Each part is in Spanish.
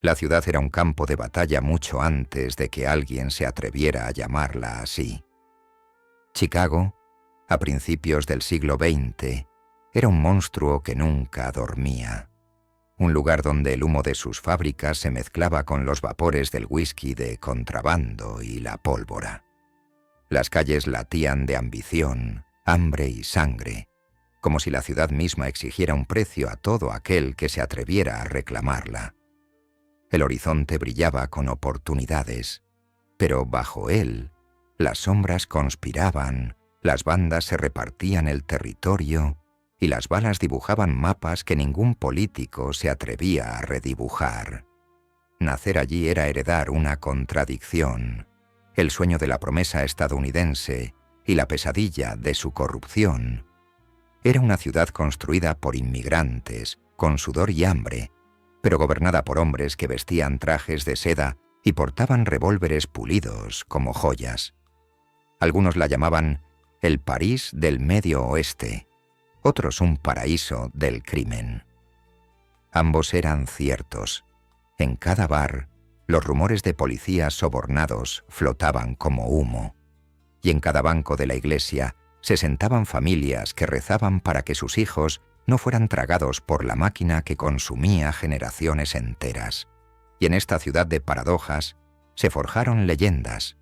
La ciudad era un campo de batalla mucho antes de que alguien se atreviera a llamarla así. Chicago, a principios del siglo XX, era un monstruo que nunca dormía. Un lugar donde el humo de sus fábricas se mezclaba con los vapores del whisky de contrabando y la pólvora. Las calles latían de ambición, hambre y sangre, como si la ciudad misma exigiera un precio a todo aquel que se atreviera a reclamarla. El horizonte brillaba con oportunidades, pero bajo él, las sombras conspiraban, las bandas se repartían el territorio y las balas dibujaban mapas que ningún político se atrevía a redibujar. Nacer allí era heredar una contradicción, el sueño de la promesa estadounidense y la pesadilla de su corrupción. Era una ciudad construida por inmigrantes, con sudor y hambre, pero gobernada por hombres que vestían trajes de seda y portaban revólveres pulidos como joyas. Algunos la llamaban el París del Medio Oeste, otros un paraíso del crimen. Ambos eran ciertos. En cada bar, los rumores de policías sobornados flotaban como humo, y en cada banco de la iglesia se sentaban familias que rezaban para que sus hijos no fueran tragados por la máquina que consumía generaciones enteras. Y en esta ciudad de paradojas se forjaron leyendas.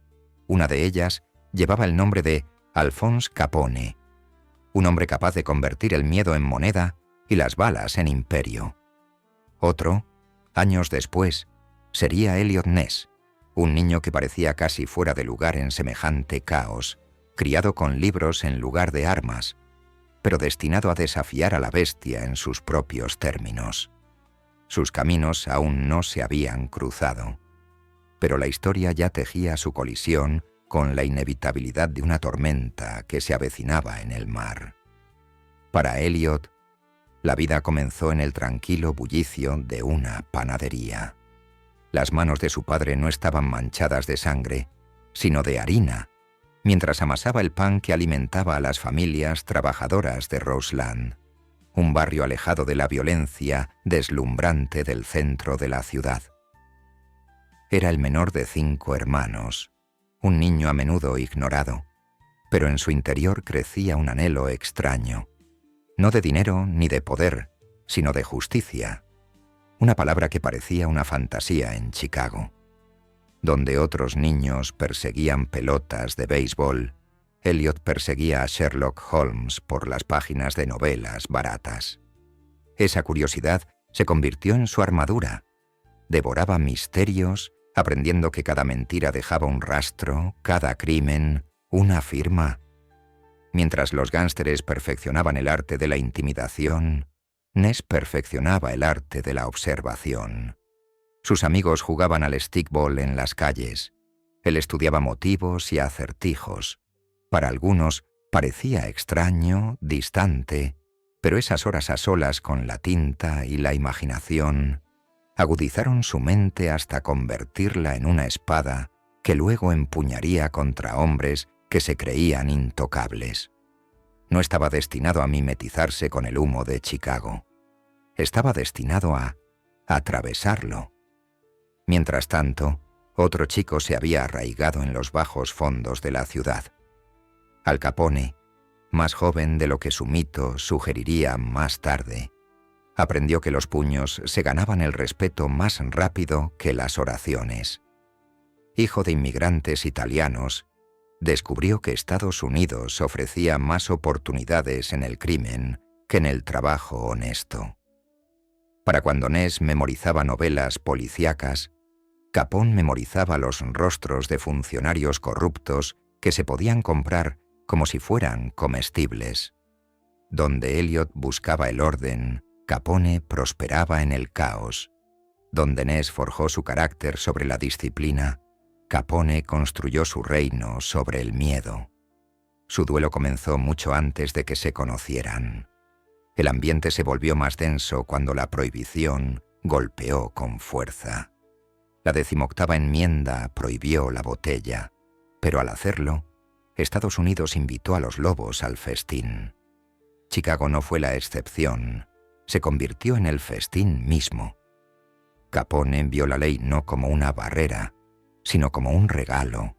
Una de ellas llevaba el nombre de Alphonse Capone, un hombre capaz de convertir el miedo en moneda y las balas en imperio. Otro, años después, sería Eliot Ness, un niño que parecía casi fuera de lugar en semejante caos, criado con libros en lugar de armas, pero destinado a desafiar a la bestia en sus propios términos. Sus caminos aún no se habían cruzado, pero la historia ya tejía su colisión con la inevitabilidad de una tormenta que se avecinaba en el mar. Para Eliot, la vida comenzó en el tranquilo bullicio de una panadería. Las manos de su padre no estaban manchadas de sangre, sino de harina, mientras amasaba el pan que alimentaba a las familias trabajadoras de Roseland, un barrio alejado de la violencia deslumbrante del centro de la ciudad. Era el menor de 5 hermanos, un niño a menudo ignorado, pero en su interior crecía un anhelo extraño, no de dinero ni de poder, sino de justicia, una palabra que parecía una fantasía en Chicago. Donde otros niños perseguían pelotas de béisbol, Eliot perseguía a Sherlock Holmes por las páginas de novelas baratas. Esa curiosidad se convirtió en su armadura. Devoraba misterios, aprendiendo que cada mentira dejaba un rastro, cada crimen, una firma. Mientras los gánsteres perfeccionaban el arte de la intimidación, Ness perfeccionaba el arte de la observación. Sus amigos jugaban al stickball en las calles. Él estudiaba motivos y acertijos. Para algunos parecía extraño, distante, pero esas horas a solas con la tinta y la imaginación agudizaron su mente hasta convertirla en una espada que luego empuñaría contra hombres que se creían intocables. No estaba destinado a mimetizarse con el humo de Chicago. Estaba destinado a atravesarlo. Mientras tanto, otro chico se había arraigado en los bajos fondos de la ciudad. Al Capone, más joven de lo que su mito sugeriría más tarde, aprendió que los puños se ganaban el respeto más rápido que las oraciones. Hijo de inmigrantes italianos, descubrió que Estados Unidos ofrecía más oportunidades en el crimen que en el trabajo honesto. Para cuando Ness memorizaba novelas policíacas, Capone memorizaba los rostros de funcionarios corruptos que se podían comprar como si fueran comestibles. Donde Eliot buscaba el orden, Capone prosperaba en el caos. Donde Ness forjó su carácter sobre la disciplina, Capone construyó su reino sobre el miedo. Su duelo comenzó mucho antes de que se conocieran. El ambiente se volvió más denso cuando la prohibición golpeó con fuerza. La 18ª enmienda prohibió la botella, pero al hacerlo, Estados Unidos invitó a los lobos al festín. Chicago no fue la excepción, se convirtió en el festín mismo. Capone vio la ley no como una barrera, sino como un regalo,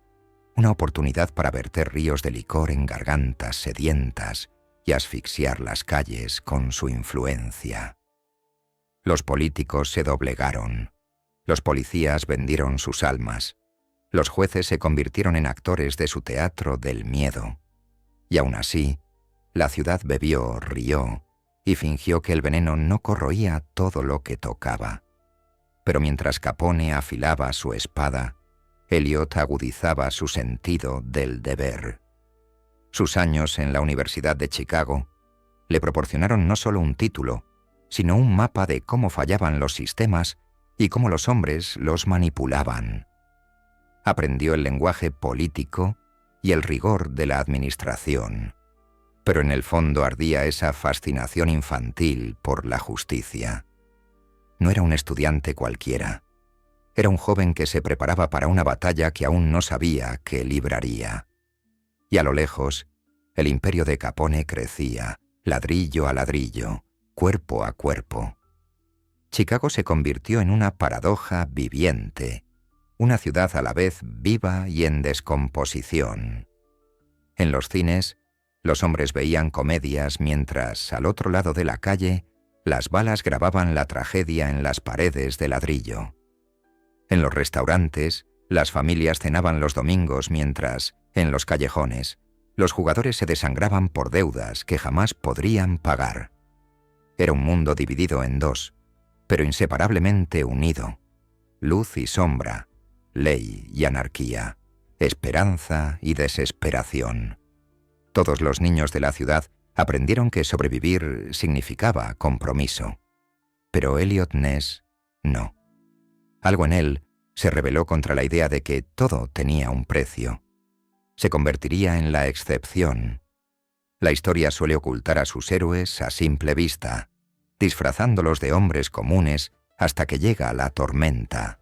una oportunidad para verter ríos de licor en gargantas sedientas y asfixiar las calles con su influencia. Los políticos se doblegaron, los policías vendieron sus almas, los jueces se convirtieron en actores de su teatro del miedo, y aún así, la ciudad bebió, rió, y fingió que el veneno no corroía todo lo que tocaba. Pero mientras Capone afilaba su espada, Elliot agudizaba su sentido del deber. Sus años en la Universidad de Chicago le proporcionaron no solo un título, sino un mapa de cómo fallaban los sistemas y cómo los hombres los manipulaban. Aprendió el lenguaje político y el rigor de la administración, pero en el fondo ardía esa fascinación infantil por la justicia. No era un estudiante cualquiera. Era un joven que se preparaba para una batalla que aún no sabía que libraría. Y a lo lejos, el imperio de Capone crecía, ladrillo a ladrillo, cuerpo a cuerpo. Chicago se convirtió en una paradoja viviente, una ciudad a la vez viva y en descomposición. En los cines, los hombres veían comedias mientras, al otro lado de la calle, las balas grababan la tragedia en las paredes de ladrillo. En los restaurantes, las familias cenaban los domingos mientras, en los callejones, los jugadores se desangraban por deudas que jamás podrían pagar. Era un mundo dividido en dos, pero inseparablemente unido. Luz y sombra, ley y anarquía, esperanza y desesperación. Todos los niños de la ciudad aprendieron que sobrevivir significaba compromiso. Pero Elliot Ness no. Algo en él se rebeló contra la idea de que todo tenía un precio. Se convertiría en la excepción. La historia suele ocultar a sus héroes a simple vista, disfrazándolos de hombres comunes hasta que llega la tormenta.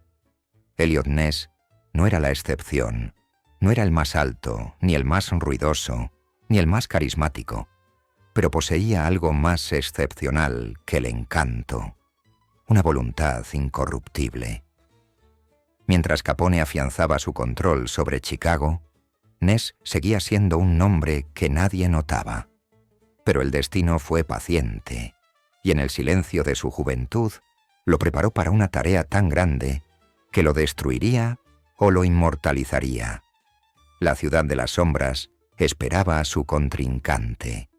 Elliot Ness no era la excepción, no era el más alto, ni el más ruidoso, ni el más carismático, pero poseía algo más excepcional que el encanto, una voluntad incorruptible. Mientras Capone afianzaba su control sobre Chicago, Ness seguía siendo un nombre que nadie notaba. Pero el destino fue paciente, y en el silencio de su juventud lo preparó para una tarea tan grande que lo destruiría o lo inmortalizaría. La ciudad de las sombras esperaba a su contrincante.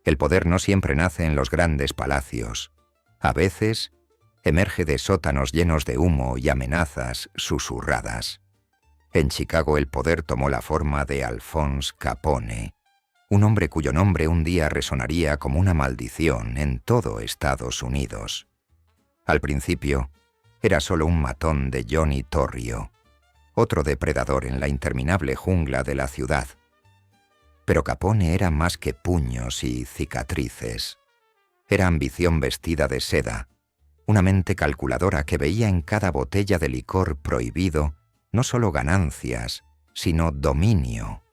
El poder no siempre nace en los grandes palacios. A veces emerge de sótanos llenos de humo y amenazas susurradas. En Chicago el poder tomó la forma de Alphonse Capone, un hombre cuyo nombre un día resonaría como una maldición en todo Estados Unidos. Al principio, era solo un matón de Johnny Torrio, otro depredador en la interminable jungla de la ciudad. Pero Capone era más que puños y cicatrices. Era ambición vestida de seda, una mente calculadora que veía en cada botella de licor prohibido no solo ganancias, sino dominio.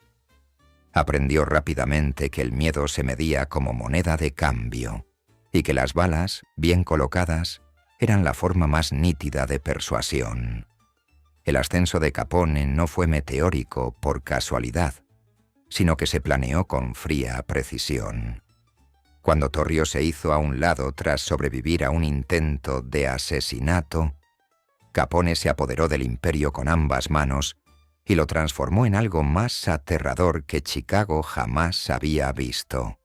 Aprendió rápidamente que el miedo se medía como moneda de cambio y que las balas, bien colocadas, eran la forma más nítida de persuasión. El ascenso de Capone no fue meteórico por casualidad, sino que se planeó con fría precisión. Cuando Torrio se hizo a un lado tras sobrevivir a un intento de asesinato, Capone se apoderó del imperio con ambas manos y lo transformó en algo más aterrador que Chicago jamás había visto.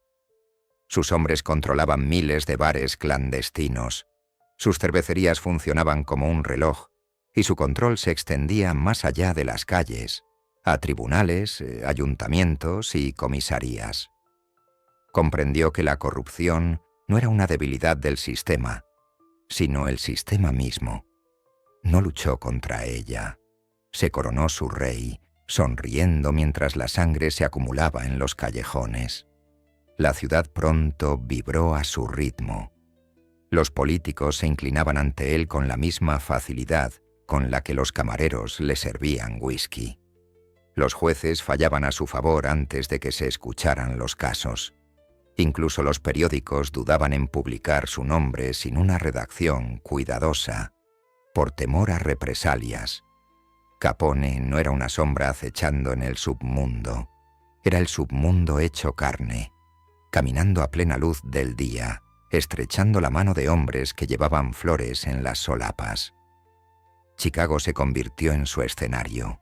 Sus hombres controlaban miles de bares clandestinos, sus cervecerías funcionaban como un reloj y su control se extendía más allá de las calles, a tribunales, ayuntamientos y comisarías. Comprendió que la corrupción no era una debilidad del sistema, sino el sistema mismo. No luchó contra ella. Se coronó su rey, sonriendo mientras la sangre se acumulaba en los callejones. La ciudad pronto vibró a su ritmo. Los políticos se inclinaban ante él con la misma facilidad con la que los camareros le servían whisky. Los jueces fallaban a su favor antes de que se escucharan los casos. Incluso los periódicos dudaban en publicar su nombre sin una redacción cuidadosa. por temor a represalias. Capone no era una sombra acechando en el submundo, era el submundo hecho carne, caminando a plena luz del día, estrechando la mano de hombres que llevaban flores en las solapas. Chicago se convirtió en su escenario,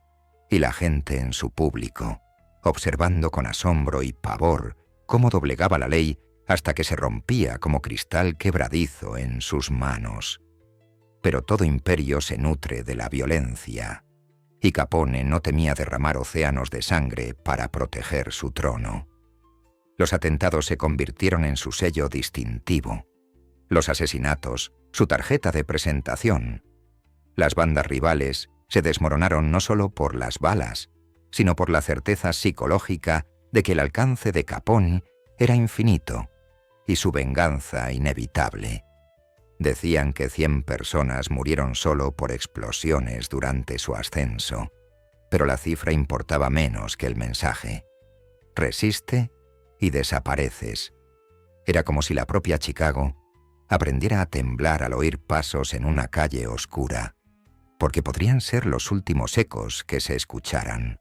y la gente en su público, observando con asombro y pavor cómo doblegaba la ley hasta que se rompía como cristal quebradizo en sus manos. Pero todo imperio se nutre de la violencia, y Capone no temía derramar océanos de sangre para proteger su trono. Los atentados se convirtieron en su sello distintivo, los asesinatos, su tarjeta de presentación. Las bandas rivales se desmoronaron no solo por las balas, sino por la certeza psicológica de que el alcance de Capone era infinito y su venganza inevitable. Decían que 100 personas murieron solo por explosiones durante su ascenso, pero la cifra importaba menos que el mensaje. Resiste y desapareces. Era como si la propia Chicago aprendiera a temblar al oír pasos en una calle oscura, porque podrían ser los últimos ecos que se escucharan.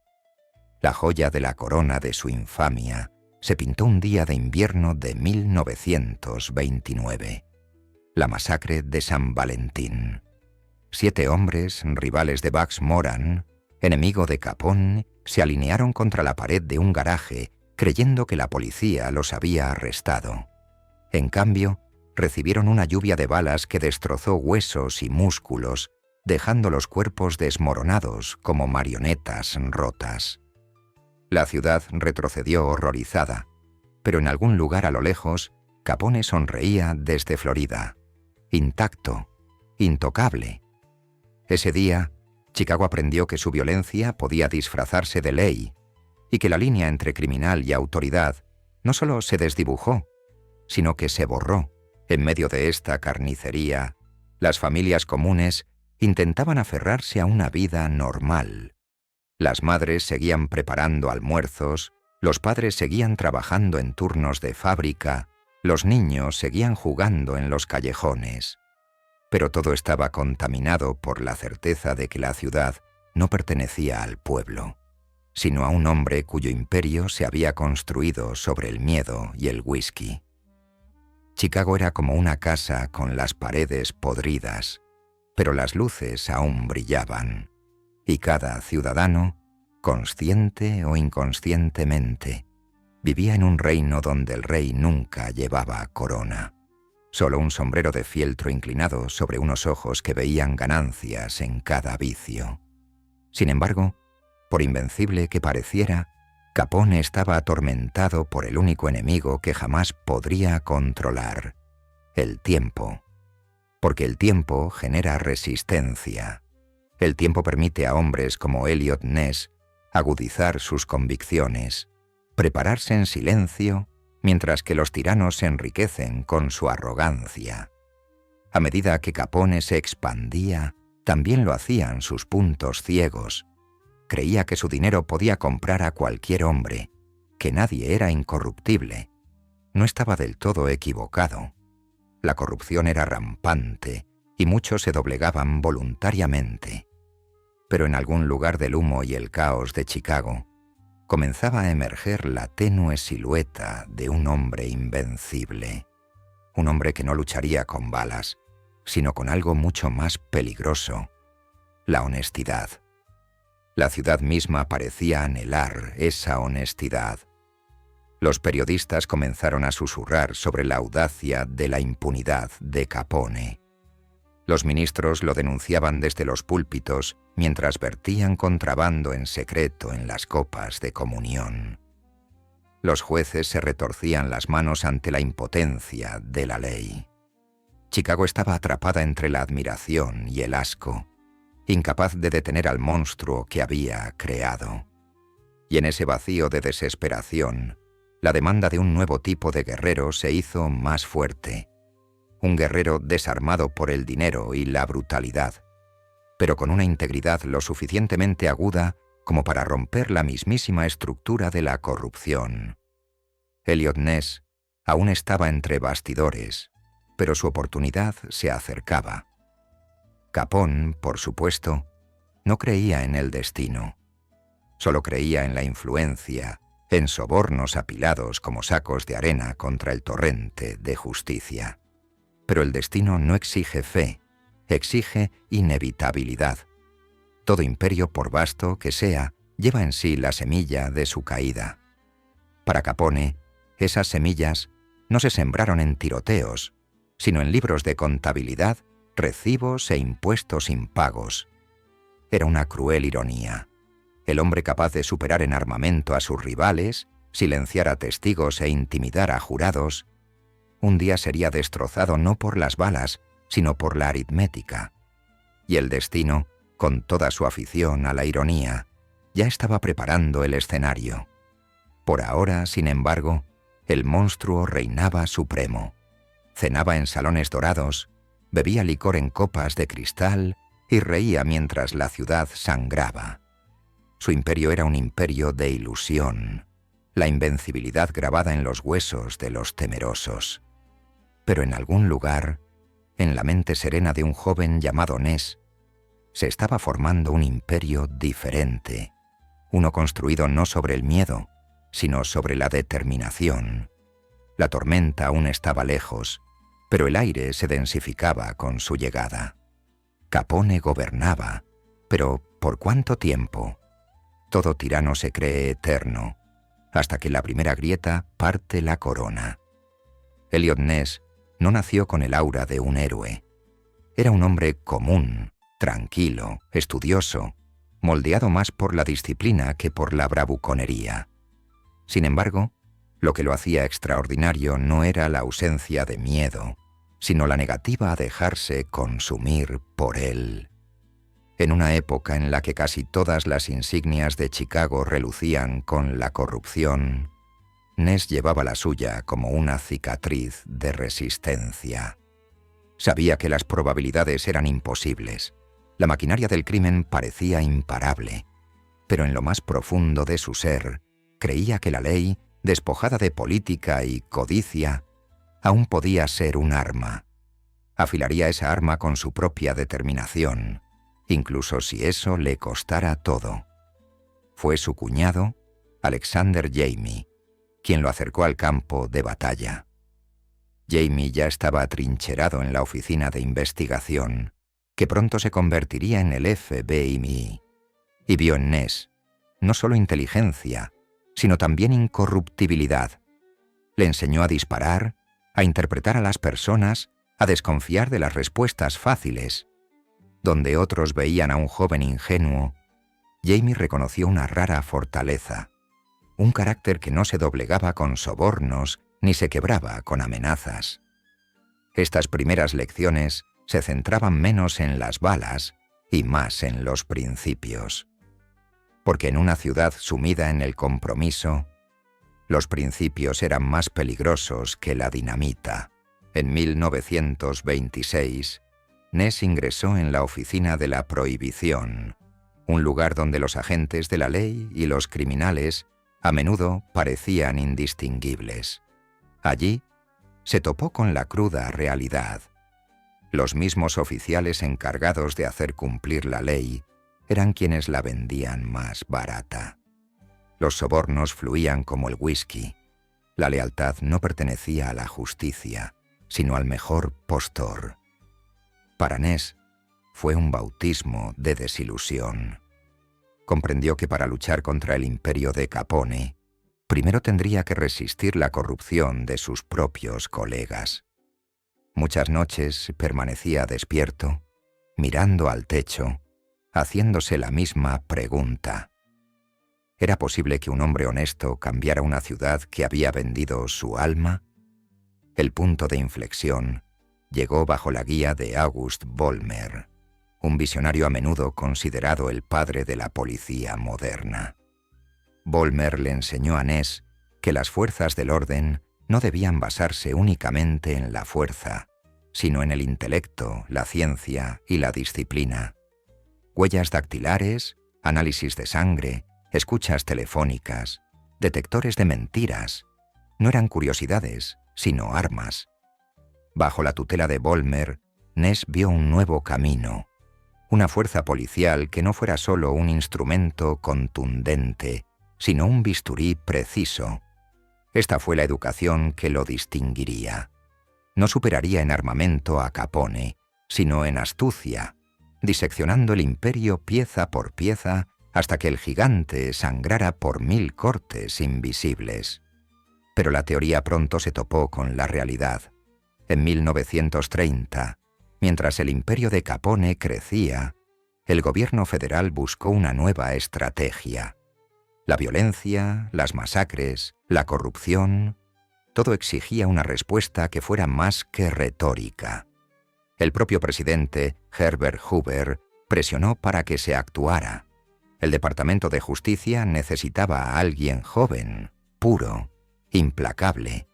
La joya de la corona de su infamia se pintó un día de invierno de 1929. La masacre de San Valentín. 7 hombres, rivales de Bugs Moran, enemigo de Capone, se alinearon contra la pared de un garaje creyendo que la policía los había arrestado. En cambio, recibieron una lluvia de balas que destrozó huesos y músculos, dejando los cuerpos desmoronados como marionetas rotas. La ciudad retrocedió horrorizada, pero en algún lugar a lo lejos, Capone sonreía desde Florida, intacto, intocable. Ese día, Chicago aprendió que su violencia podía disfrazarse de ley y que la línea entre criminal y autoridad no solo se desdibujó, sino que se borró. En medio de esta carnicería, las familias comunes intentaban aferrarse a una vida normal. Las madres seguían preparando almuerzos, los padres seguían trabajando en turnos de fábrica, los niños seguían jugando en los callejones. Pero todo estaba contaminado por la certeza de que la ciudad no pertenecía al pueblo, sino a un hombre cuyo imperio se había construido sobre el miedo y el whisky. Chicago era como una casa con las paredes podridas, pero las luces aún brillaban, y cada ciudadano, consciente o inconscientemente, vivía en un reino donde el rey nunca llevaba corona, solo un sombrero de fieltro inclinado sobre unos ojos que veían ganancias en cada vicio. Sin embargo, por invencible que pareciera, Capone estaba atormentado por el único enemigo que jamás podría controlar, el tiempo. Porque el tiempo genera resistencia. El tiempo permite a hombres como Eliot Ness agudizar sus convicciones, prepararse en silencio, mientras que los tiranos se enriquecen con su arrogancia. A medida que Capone se expandía, también lo hacían sus puntos ciegos. Creía que su dinero podía comprar a cualquier hombre, que nadie era incorruptible. No estaba del todo equivocado. La corrupción era rampante y muchos se doblegaban voluntariamente. Pero en algún lugar del humo y el caos de Chicago, comenzaba a emerger la tenue silueta de un hombre invencible. Un hombre que no lucharía con balas, sino con algo mucho más peligroso: la honestidad. La ciudad misma parecía anhelar esa honestidad. Los periodistas comenzaron a susurrar sobre la audacia de la impunidad de Capone. Los ministros lo denunciaban desde los púlpitos mientras vertían contrabando en secreto en las copas de comunión. Los jueces se retorcían las manos ante la impotencia de la ley. Chicago estaba atrapada entre la admiración y el asco, incapaz de detener al monstruo que había creado. Y en ese vacío de desesperación, la demanda de un nuevo tipo de guerrero se hizo más fuerte. Un guerrero desarmado por el dinero y la brutalidad, pero con una integridad lo suficientemente aguda como para romper la mismísima estructura de la corrupción. Eliot Ness aún estaba entre bastidores, pero su oportunidad se acercaba. Capone, por supuesto, no creía en el destino. Solo creía en la influencia, en sobornos apilados como sacos de arena contra el torrente de justicia. Pero el destino no exige fe, exige inevitabilidad. Todo imperio, por vasto que sea, lleva en sí la semilla de su caída. Para Capone, esas semillas no se sembraron en tiroteos, sino en libros de contabilidad, recibos e impuestos impagos. Era una cruel ironía. El hombre capaz de superar en armamento a sus rivales, silenciar a testigos e intimidar a jurados, un día sería destrozado no por las balas, sino por la aritmética. Y el destino, con toda su afición a la ironía, ya estaba preparando el escenario. Por ahora, sin embargo, el monstruo reinaba supremo. Cenaba en salones dorados, bebía licor en copas de cristal y reía mientras la ciudad sangraba. Su imperio era un imperio de ilusión, la invencibilidad grabada en los huesos de los temerosos. Pero en algún lugar, en la mente serena de un joven llamado Ness, se estaba formando un imperio diferente, uno construido no sobre el miedo, sino sobre la determinación. La tormenta aún estaba lejos, pero el aire se densificaba con su llegada. Capone gobernaba, pero ¿por cuánto tiempo? Todo tirano se cree eterno, hasta que la primera grieta parte la corona. Eliot Ness no nació con el aura de un héroe. Era un hombre común, tranquilo, estudioso, moldeado más por la disciplina que por la bravuconería. Sin embargo, lo que lo hacía extraordinario no era la ausencia de miedo, sino la negativa a dejarse consumir por él. En una época en la que casi todas las insignias de Chicago relucían con la corrupción, Ness llevaba la suya como una cicatriz de resistencia. Sabía que las probabilidades eran imposibles. La maquinaria del crimen parecía imparable, pero en lo más profundo de su ser, creía que la ley, despojada de política y codicia, aún podía ser un arma. Afilaría esa arma con su propia determinación, incluso si eso le costara todo. Fue su cuñado, Alexander Jamie, quien lo acercó al campo de batalla. Jamie ya estaba atrincherado en la oficina de investigación, que pronto se convertiría en el FBI, y vio en Ness no solo inteligencia, sino también incorruptibilidad. Le enseñó a disparar, a interpretar a las personas, a desconfiar de las respuestas fáciles. Donde otros veían a un joven ingenuo, Jamie reconoció una rara fortaleza, un carácter que no se doblegaba con sobornos ni se quebraba con amenazas. Estas primeras lecciones se centraban menos en las balas y más en los principios. Porque en una ciudad sumida en el compromiso, los principios eran más peligrosos que la dinamita. En 1926, Ness ingresó en la oficina de la prohibición, un lugar donde los agentes de la ley y los criminales a menudo parecían indistinguibles. Allí se topó con la cruda realidad. Los mismos oficiales encargados de hacer cumplir la ley eran quienes la vendían más barata. Los sobornos fluían como el whisky. La lealtad no pertenecía a la justicia, sino al mejor postor. Para Ness fue un bautismo de desilusión. Comprendió que para luchar contra el imperio de Capone, primero tendría que resistir la corrupción de sus propios colegas. Muchas noches permanecía despierto, mirando al techo, haciéndose la misma pregunta. ¿Era posible que un hombre honesto cambiara una ciudad que había vendido su alma? El punto de inflexión llegó bajo la guía de August Vollmer, un visionario a menudo considerado el padre de la policía moderna. Vollmer le enseñó a Ness que las fuerzas del orden no debían basarse únicamente en la fuerza, sino en el intelecto, la ciencia y la disciplina. Huellas dactilares, análisis de sangre, escuchas telefónicas, detectores de mentiras, no eran curiosidades, sino armas. Bajo la tutela de Vollmer, Ness vio un nuevo camino, una fuerza policial que no fuera solo un instrumento contundente, sino un bisturí preciso. Esta fue la educación que lo distinguiría. No superaría en armamento a Capone, sino en astucia, diseccionando el imperio pieza por pieza hasta que el gigante sangrara por 1000 cortes invisibles. Pero la teoría pronto se topó con la realidad. En 1930, mientras el imperio de Capone crecía, el gobierno federal buscó una nueva estrategia. La violencia, las masacres, la corrupción, todo exigía una respuesta que fuera más que retórica. El propio presidente, Herbert Hoover, presionó para que se actuara. El Departamento de Justicia necesitaba a alguien joven, puro, implacable,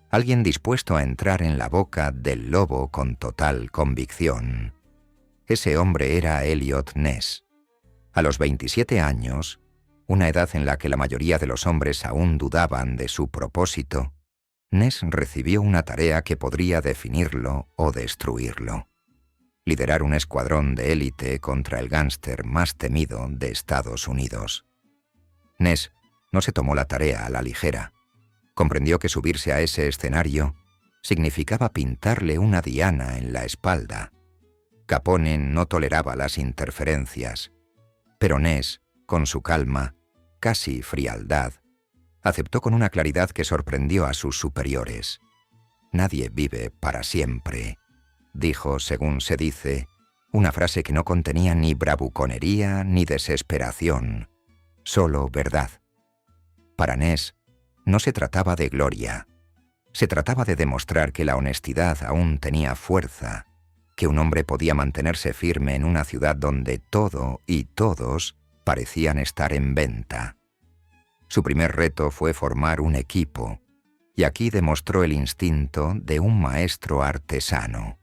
alguien dispuesto a entrar en la boca del lobo con total convicción. Ese hombre era Eliot Ness. A los 27 años, una edad en la que la mayoría de los hombres aún dudaban de su propósito, Ness recibió una tarea que podría definirlo o destruirlo: liderar un escuadrón de élite contra el gángster más temido de Estados Unidos. Ness no se tomó la tarea a la ligera. Comprendió que subirse a ese escenario significaba pintarle una diana en la espalda. Capone no toleraba las interferencias, pero Ness, con su calma, casi frialdad, aceptó con una claridad que sorprendió a sus superiores. «Nadie vive para siempre», dijo, según se dice, una frase que no contenía ni bravuconería ni desesperación, solo verdad. Para Ness, no se trataba de gloria. Se trataba de demostrar que la honestidad aún tenía fuerza, que un hombre podía mantenerse firme en una ciudad donde todo y todos parecían estar en venta. Su primer reto fue formar un equipo, y aquí demostró el instinto de un maestro artesano.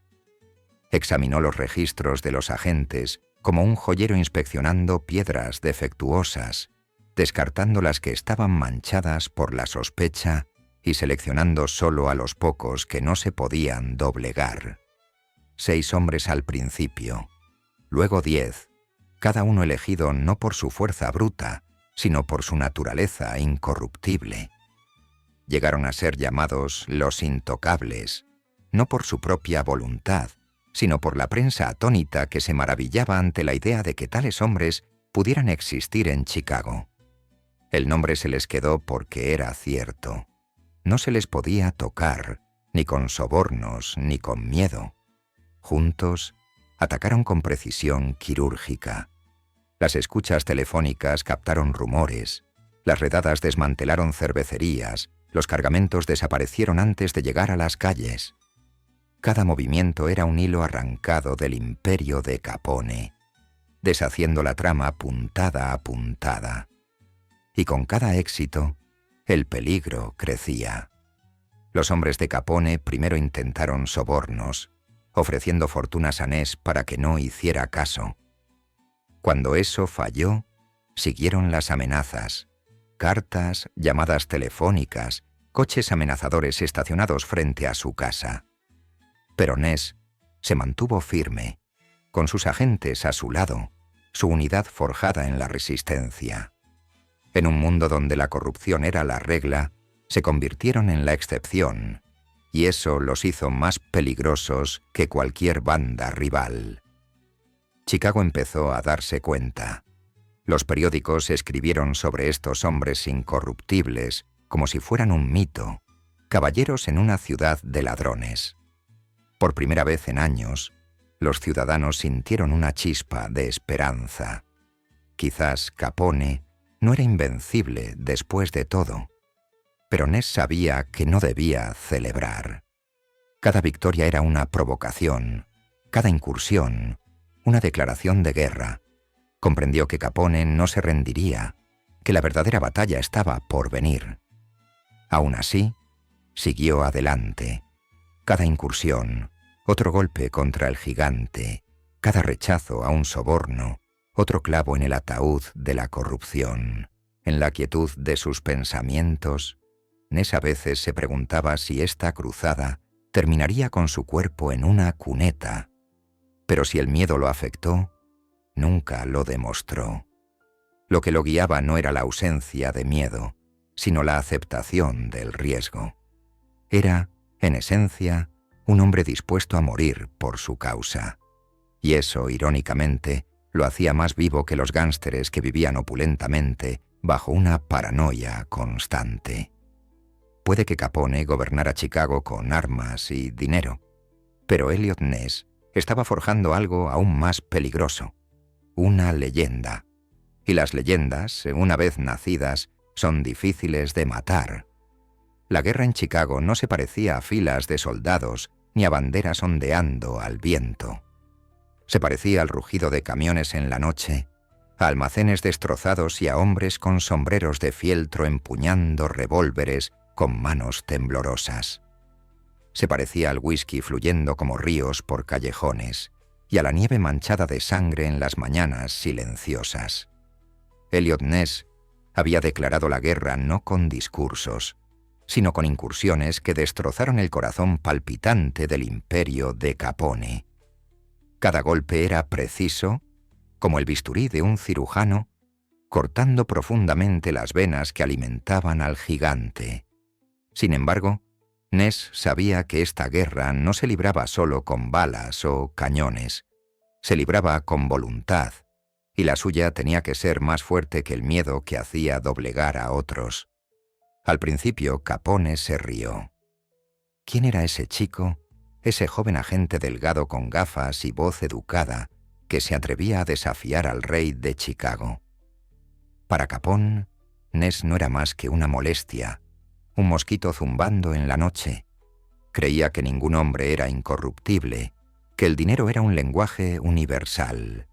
Examinó los registros de los agentes como un joyero inspeccionando piedras defectuosas, descartando las que estaban manchadas por la sospecha y seleccionando solo a los pocos que no se podían doblegar. 6 hombres al principio, luego 10, cada uno elegido no por su fuerza bruta, sino por su naturaleza incorruptible. Llegaron a ser llamados los intocables, no por su propia voluntad, sino por la prensa atónita que se maravillaba ante la idea de que tales hombres pudieran existir en Chicago. El nombre se les quedó porque era cierto. No se les podía tocar, ni con sobornos, ni con miedo. Juntos, atacaron con precisión quirúrgica. Las escuchas telefónicas captaron rumores, las redadas desmantelaron cervecerías, los cargamentos desaparecieron antes de llegar a las calles. Cada movimiento era un hilo arrancado del imperio de Capone, deshaciendo la trama puntada a puntada. Y con cada éxito, el peligro crecía. Los hombres de Capone primero intentaron sobornos, ofreciendo fortunas a Ness para que no hiciera caso. Cuando eso falló, siguieron las amenazas, cartas, llamadas telefónicas, coches amenazadores estacionados frente a su casa. Pero Ness se mantuvo firme, con sus agentes a su lado, su unidad forjada en la resistencia. En un mundo donde la corrupción era la regla, se convirtieron en la excepción, y eso los hizo más peligrosos que cualquier banda rival. Chicago empezó a darse cuenta. Los periódicos escribieron sobre estos hombres incorruptibles como si fueran un mito, caballeros en una ciudad de ladrones. Por primera vez en años, los ciudadanos sintieron una chispa de esperanza. Quizás Capone no era invencible después de todo, pero Ness sabía que no debía celebrar. Cada victoria era una provocación, cada incursión, una declaración de guerra. Comprendió que Capone no se rendiría, que la verdadera batalla estaba por venir. Aún así, siguió adelante. Cada incursión, otro golpe contra el gigante, cada rechazo a un soborno, otro clavo en el ataúd de la corrupción. En la quietud de sus pensamientos, Ness a veces se preguntaba si esta cruzada terminaría con su cuerpo en una cuneta. Pero si el miedo lo afectó, Nunca lo demostró. Lo que lo guiaba no era la ausencia de miedo, sino la aceptación del riesgo. Era, en esencia, un hombre dispuesto a morir por su causa. Y eso, irónicamente, lo hacía más vivo que los gánsteres que vivían opulentamente bajo una paranoia constante. Puede que Capone gobernara Chicago con armas y dinero, pero Eliot Ness estaba forjando algo aún más peligroso, una leyenda. Y las leyendas, una vez nacidas, son difíciles de matar. La guerra en Chicago no se parecía a filas de soldados ni a banderas ondeando al viento. Se parecía al rugido de camiones en la noche, a almacenes destrozados y a hombres con sombreros de fieltro empuñando revólveres con manos temblorosas. Se parecía al whisky fluyendo como ríos por callejones y a la nieve manchada de sangre en las mañanas silenciosas. Eliot Ness había declarado la guerra no con discursos, sino con incursiones que destrozaron el corazón palpitante del imperio de Capone. Cada golpe era preciso, como el bisturí de un cirujano, cortando profundamente las venas que alimentaban al gigante. Sin embargo, Ness sabía que esta guerra no se libraba solo con balas o cañones, se libraba con voluntad, y la suya tenía que ser más fuerte que el miedo que hacía doblegar a otros. Al principio, Capone se rió. ¿Quién era ese chico, ese joven agente delgado con gafas y voz educada, que se atrevía a desafiar al rey de Chicago? Para Capone, Ness no era más que una molestia, un mosquito zumbando en la noche. Creía que ningún hombre era incorruptible, que el dinero era un lenguaje universal.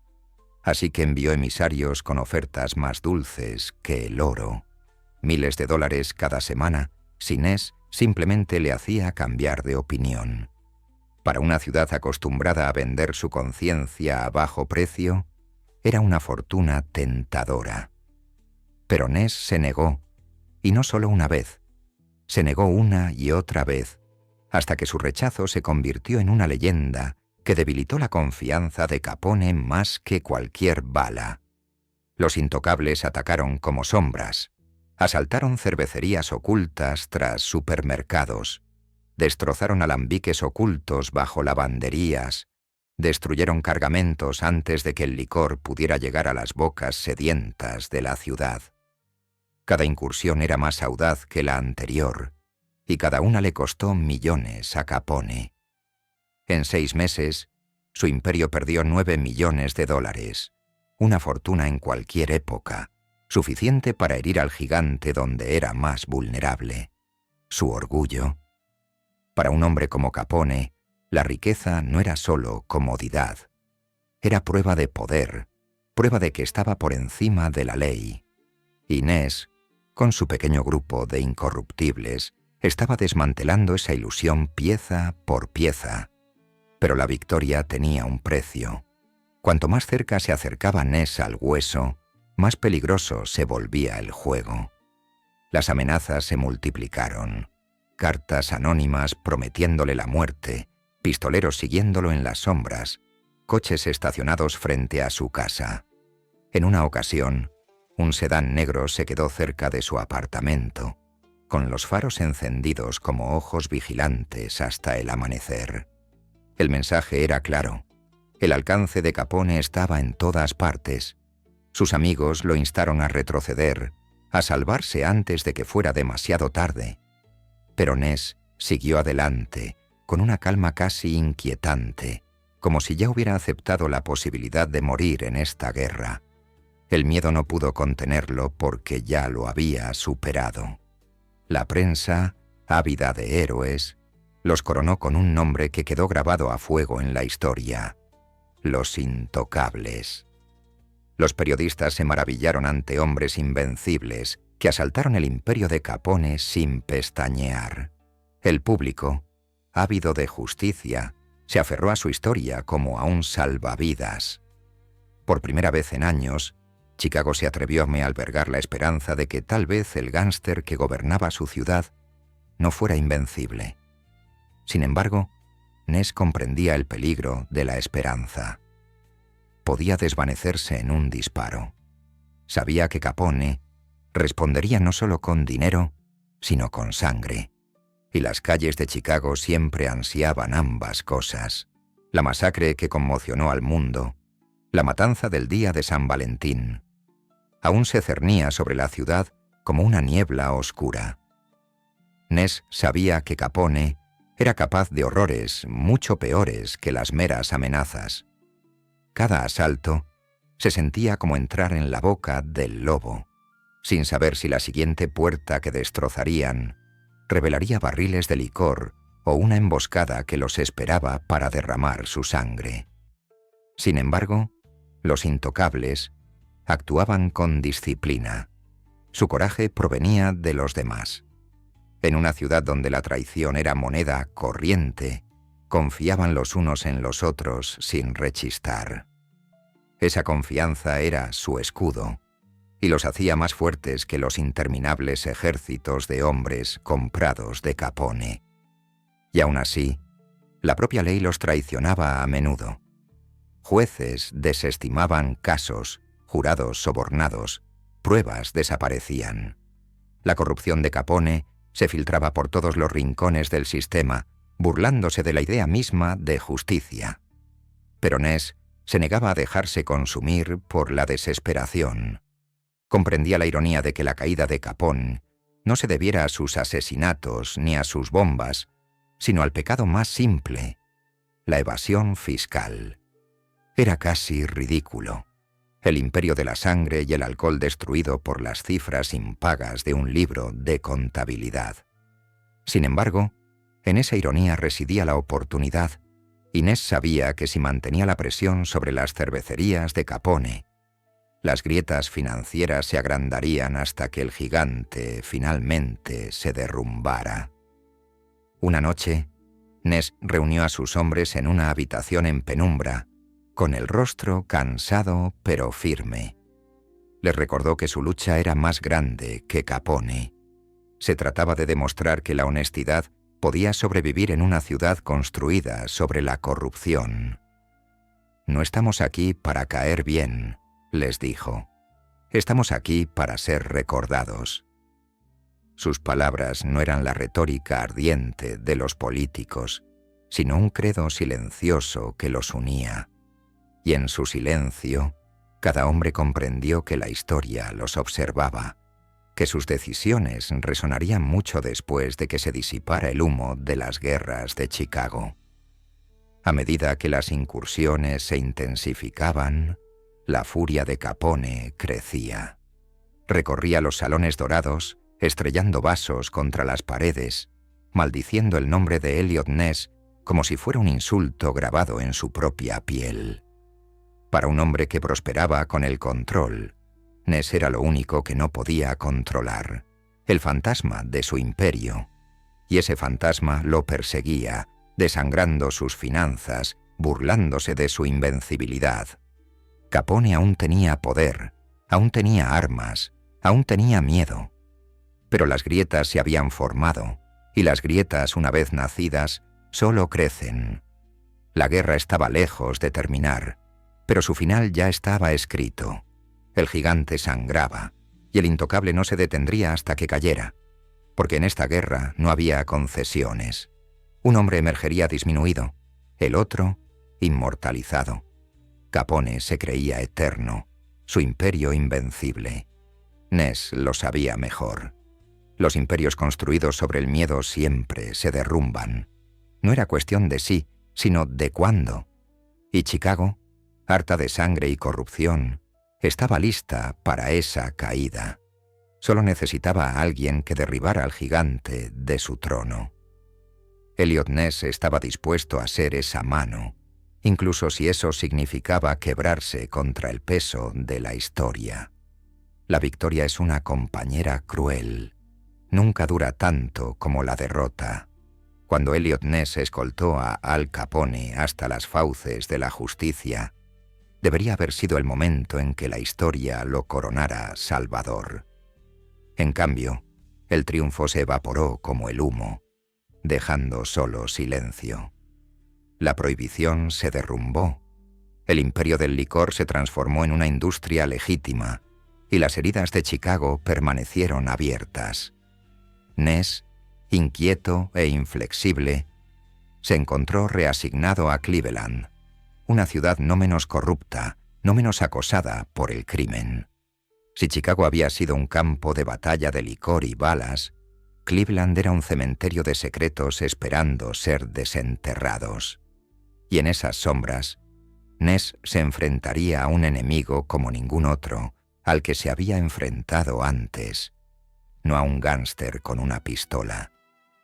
Así que envió emisarios con ofertas más dulces que el oro. Miles de dólares cada semana, si Ness simplemente le hacía cambiar de opinión. Para una ciudad acostumbrada a vender su conciencia a bajo precio, era una fortuna tentadora. Pero Ness se negó, y no solo una vez. Se negó una y otra vez, hasta que su rechazo se convirtió en una leyenda que debilitó la confianza de Capone más que cualquier bala. Los intocables atacaron como sombras, asaltaron cervecerías ocultas tras supermercados, destrozaron alambiques ocultos bajo lavanderías, destruyeron cargamentos antes de que el licor pudiera llegar a las bocas sedientas de la ciudad. Cada incursión era más audaz que la anterior, y cada una le costó millones a Capone. En 6 meses, su imperio perdió $9 millones, una fortuna en cualquier época, suficiente para herir al gigante donde era más vulnerable. Su orgullo. Para un hombre como Capone, la riqueza no era solo comodidad. Era prueba de poder, prueba de que estaba por encima de la ley. Ness, con su pequeño grupo de incorruptibles, estaba desmantelando esa ilusión pieza por pieza. Pero la victoria tenía un precio. Cuanto más cerca se acercaba Ness al hueso, más peligroso se volvía el juego. Las amenazas se multiplicaron. Cartas anónimas prometiéndole la muerte, pistoleros siguiéndolo en las sombras, coches estacionados frente a su casa. En una ocasión, un sedán negro se quedó cerca de su apartamento, con los faros encendidos como ojos vigilantes hasta el amanecer. El mensaje era claro. El alcance de Capone estaba en todas partes. Sus amigos lo instaron a retroceder, a salvarse antes de que fuera demasiado tarde. Pero Ness siguió adelante, con una calma casi inquietante, como si ya hubiera aceptado la posibilidad de morir en esta guerra. El miedo no pudo contenerlo porque ya lo había superado. La prensa, ávida de héroes, los coronó con un nombre que quedó grabado a fuego en la historia: los intocables. Los periodistas se maravillaron ante hombres invencibles que asaltaron el imperio de Capone sin pestañear. El público, ávido de justicia, se aferró a su historia como a un salvavidas. Por primera vez en años, Chicago se atrevió a albergar la esperanza de que tal vez el gánster que gobernaba su ciudad no fuera invencible. Sin embargo, Ness comprendía el peligro de la esperanza. podía desvanecerse en un disparo. Sabía que Capone respondería no solo con dinero, sino con sangre. Y las calles de Chicago siempre ansiaban ambas cosas. La masacre que conmocionó al mundo, la matanza del día de San Valentín, aún se cernía sobre la ciudad como una niebla oscura. Ness sabía que Capone era capaz de horrores mucho peores que las meras amenazas. Cada asalto se sentía como entrar en la boca del lobo, sin saber si la siguiente puerta que destrozarían revelaría barriles de licor o una emboscada que los esperaba para derramar su sangre. Sin embargo, los intocables actuaban con disciplina. Su coraje provenía de los demás. En una ciudad donde la traición era moneda corriente, confiaban los unos en los otros sin rechistar. Esa confianza era su escudo, y los hacía más fuertes que los interminables ejércitos de hombres comprados de Capone. Y aún así, la propia ley los traicionaba a menudo. Jueces desestimaban casos, jurados sobornados, pruebas desaparecían. La corrupción de Capone se filtraba por todos los rincones del sistema, burlándose de la idea misma de justicia. Pero Ness se negaba a dejarse consumir por la desesperación. Comprendía la ironía de que la caída de Capone no se debiera a sus asesinatos ni a sus bombas, sino al pecado más simple, la evasión fiscal. Era casi ridículo. El imperio de la sangre y el alcohol destruido por las cifras impagas de un libro de contabilidad. Sin embargo, en esa ironía residía la oportunidad. Ness sabía que si mantenía la presión sobre las cervecerías de Capone, las grietas financieras se agrandarían hasta que el gigante finalmente se derrumbara. Una noche, Ness reunió a sus hombres en una habitación en penumbra, con el rostro cansado pero firme. Les recordó que su lucha era más grande que Capone. Se trataba de demostrar que la honestidad podía sobrevivir en una ciudad construida sobre la corrupción. «No estamos aquí para caer bien», les dijo. «Estamos aquí para ser recordados». Sus palabras no eran la retórica ardiente de los políticos, sino un credo silencioso que los unía. Y en su silencio, cada hombre comprendió que la historia los observaba, que sus decisiones resonarían mucho después de que se disipara el humo de las guerras de Chicago. A medida que las incursiones se intensificaban, la furia de Capone crecía. Recorría los salones dorados, estrellando vasos contra las paredes, maldiciendo el nombre de Eliot Ness como si fuera un insulto grabado en su propia piel. Para un hombre que prosperaba con el control, Ness era lo único que no podía controlar, el fantasma de su imperio. Y ese fantasma lo perseguía, desangrando sus finanzas, burlándose de su invencibilidad. Capone aún tenía poder, aún tenía armas, aún tenía miedo. Pero las grietas se habían formado, y las grietas, una vez nacidas, solo crecen. La guerra estaba lejos de terminar, pero su final ya estaba escrito. El gigante sangraba, y el intocable no se detendría hasta que cayera, porque en esta guerra no había concesiones. Un hombre emergería disminuido, el otro inmortalizado. Capone se creía eterno, su imperio invencible. Ness lo sabía mejor. Los imperios construidos sobre el miedo siempre se derrumban. No era cuestión de sí, sino de cuándo. Y Chicago, harta de sangre y corrupción, estaba lista para esa caída. Solo necesitaba a alguien que derribara al gigante de su trono. Eliot Ness estaba dispuesto a ser esa mano, incluso si eso significaba quebrarse contra el peso de la historia. La victoria es una compañera cruel. Nunca dura tanto como la derrota. Cuando Eliot Ness escoltó a Al Capone hasta las fauces de la justicia, debería haber sido el momento en que la historia lo coronara salvador. En cambio, el triunfo se evaporó como el humo, dejando solo silencio. La prohibición se derrumbó. El imperio del licor se transformó en una industria legítima y las heridas de Chicago permanecieron abiertas. Ness, inquieto e inflexible, se encontró reasignado a Cleveland, una ciudad no menos corrupta, no menos acosada por el crimen. Si Chicago había sido un campo de batalla de licor y balas, Cleveland era un cementerio de secretos esperando ser desenterrados. Y en esas sombras, Ness se enfrentaría a un enemigo como ningún otro al que se había enfrentado antes. No a un gángster con una pistola,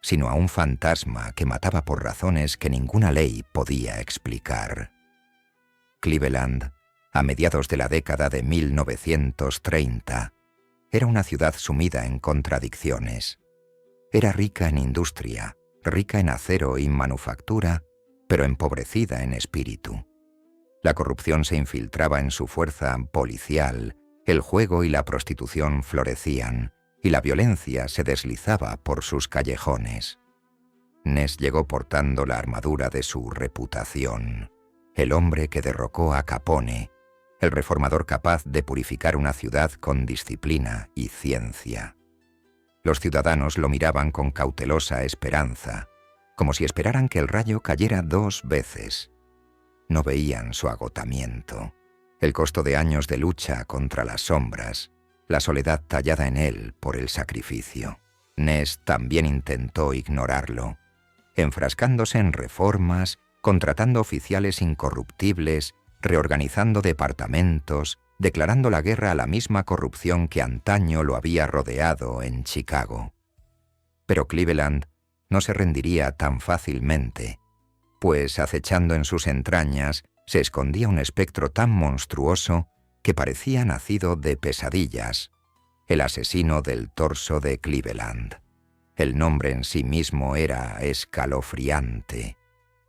sino a un fantasma que mataba por razones que ninguna ley podía explicar. Cleveland, a mediados de la década de 1930, era una ciudad sumida en contradicciones. Era rica en industria, rica en acero y manufactura, pero empobrecida en espíritu. La corrupción se infiltraba en su fuerza policial, el juego y la prostitución florecían, y la violencia se deslizaba por sus callejones. Ness llegó portando la armadura de su reputación, el hombre que derrocó a Capone, el reformador capaz de purificar una ciudad con disciplina y ciencia. Los ciudadanos lo miraban con cautelosa esperanza, como si esperaran que el rayo cayera 2 veces. No veían su agotamiento, el costo de años de lucha contra las sombras, la soledad tallada en él por el sacrificio. Ness también intentó ignorarlo, enfrascándose en reformas, contratando oficiales incorruptibles, reorganizando departamentos, declarando la guerra a la misma corrupción que antaño lo había rodeado en Chicago. Pero Cleveland no se rendiría tan fácilmente, pues acechando en sus entrañas se escondía un espectro tan monstruoso que parecía nacido de pesadillas, el asesino del torso de Cleveland. El nombre en sí mismo era escalofriante,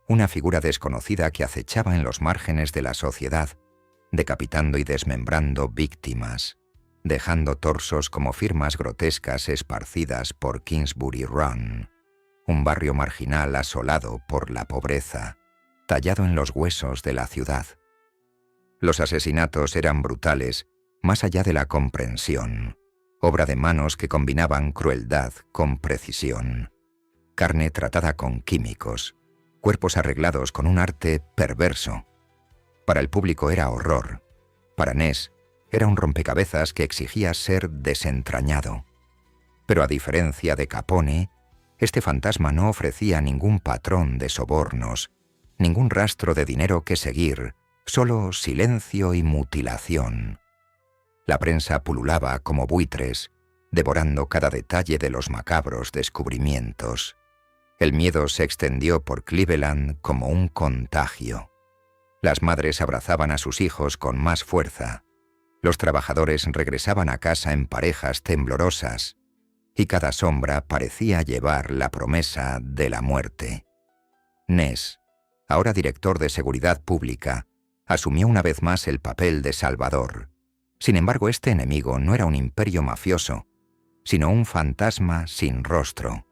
una figura desconocida que acechaba en los márgenes de la sociedad, decapitando y desmembrando víctimas, dejando torsos como firmas grotescas esparcidas por Kingsbury Run, un barrio marginal asolado por la pobreza, tallado en los huesos de la ciudad. Los asesinatos eran brutales, más allá de la comprensión, obra de manos que combinaban crueldad con precisión, carne tratada con químicos, cuerpos arreglados con un arte perverso. Para el público era horror, para Ness era un rompecabezas que exigía ser desentrañado. Pero a diferencia de Capone, este fantasma no ofrecía ningún patrón de sobornos, ningún rastro de dinero que seguir, solo silencio y mutilación. La prensa pululaba como buitres, devorando cada detalle de los macabros descubrimientos. El miedo se extendió por Cleveland como un contagio. Las madres abrazaban a sus hijos con más fuerza. Los trabajadores regresaban a casa en parejas temblorosas, y cada sombra parecía llevar la promesa de la muerte. Ness, ahora director de Seguridad Pública, asumió una vez más el papel de salvador. Sin embargo, este enemigo no era un imperio mafioso, sino un fantasma sin rostro,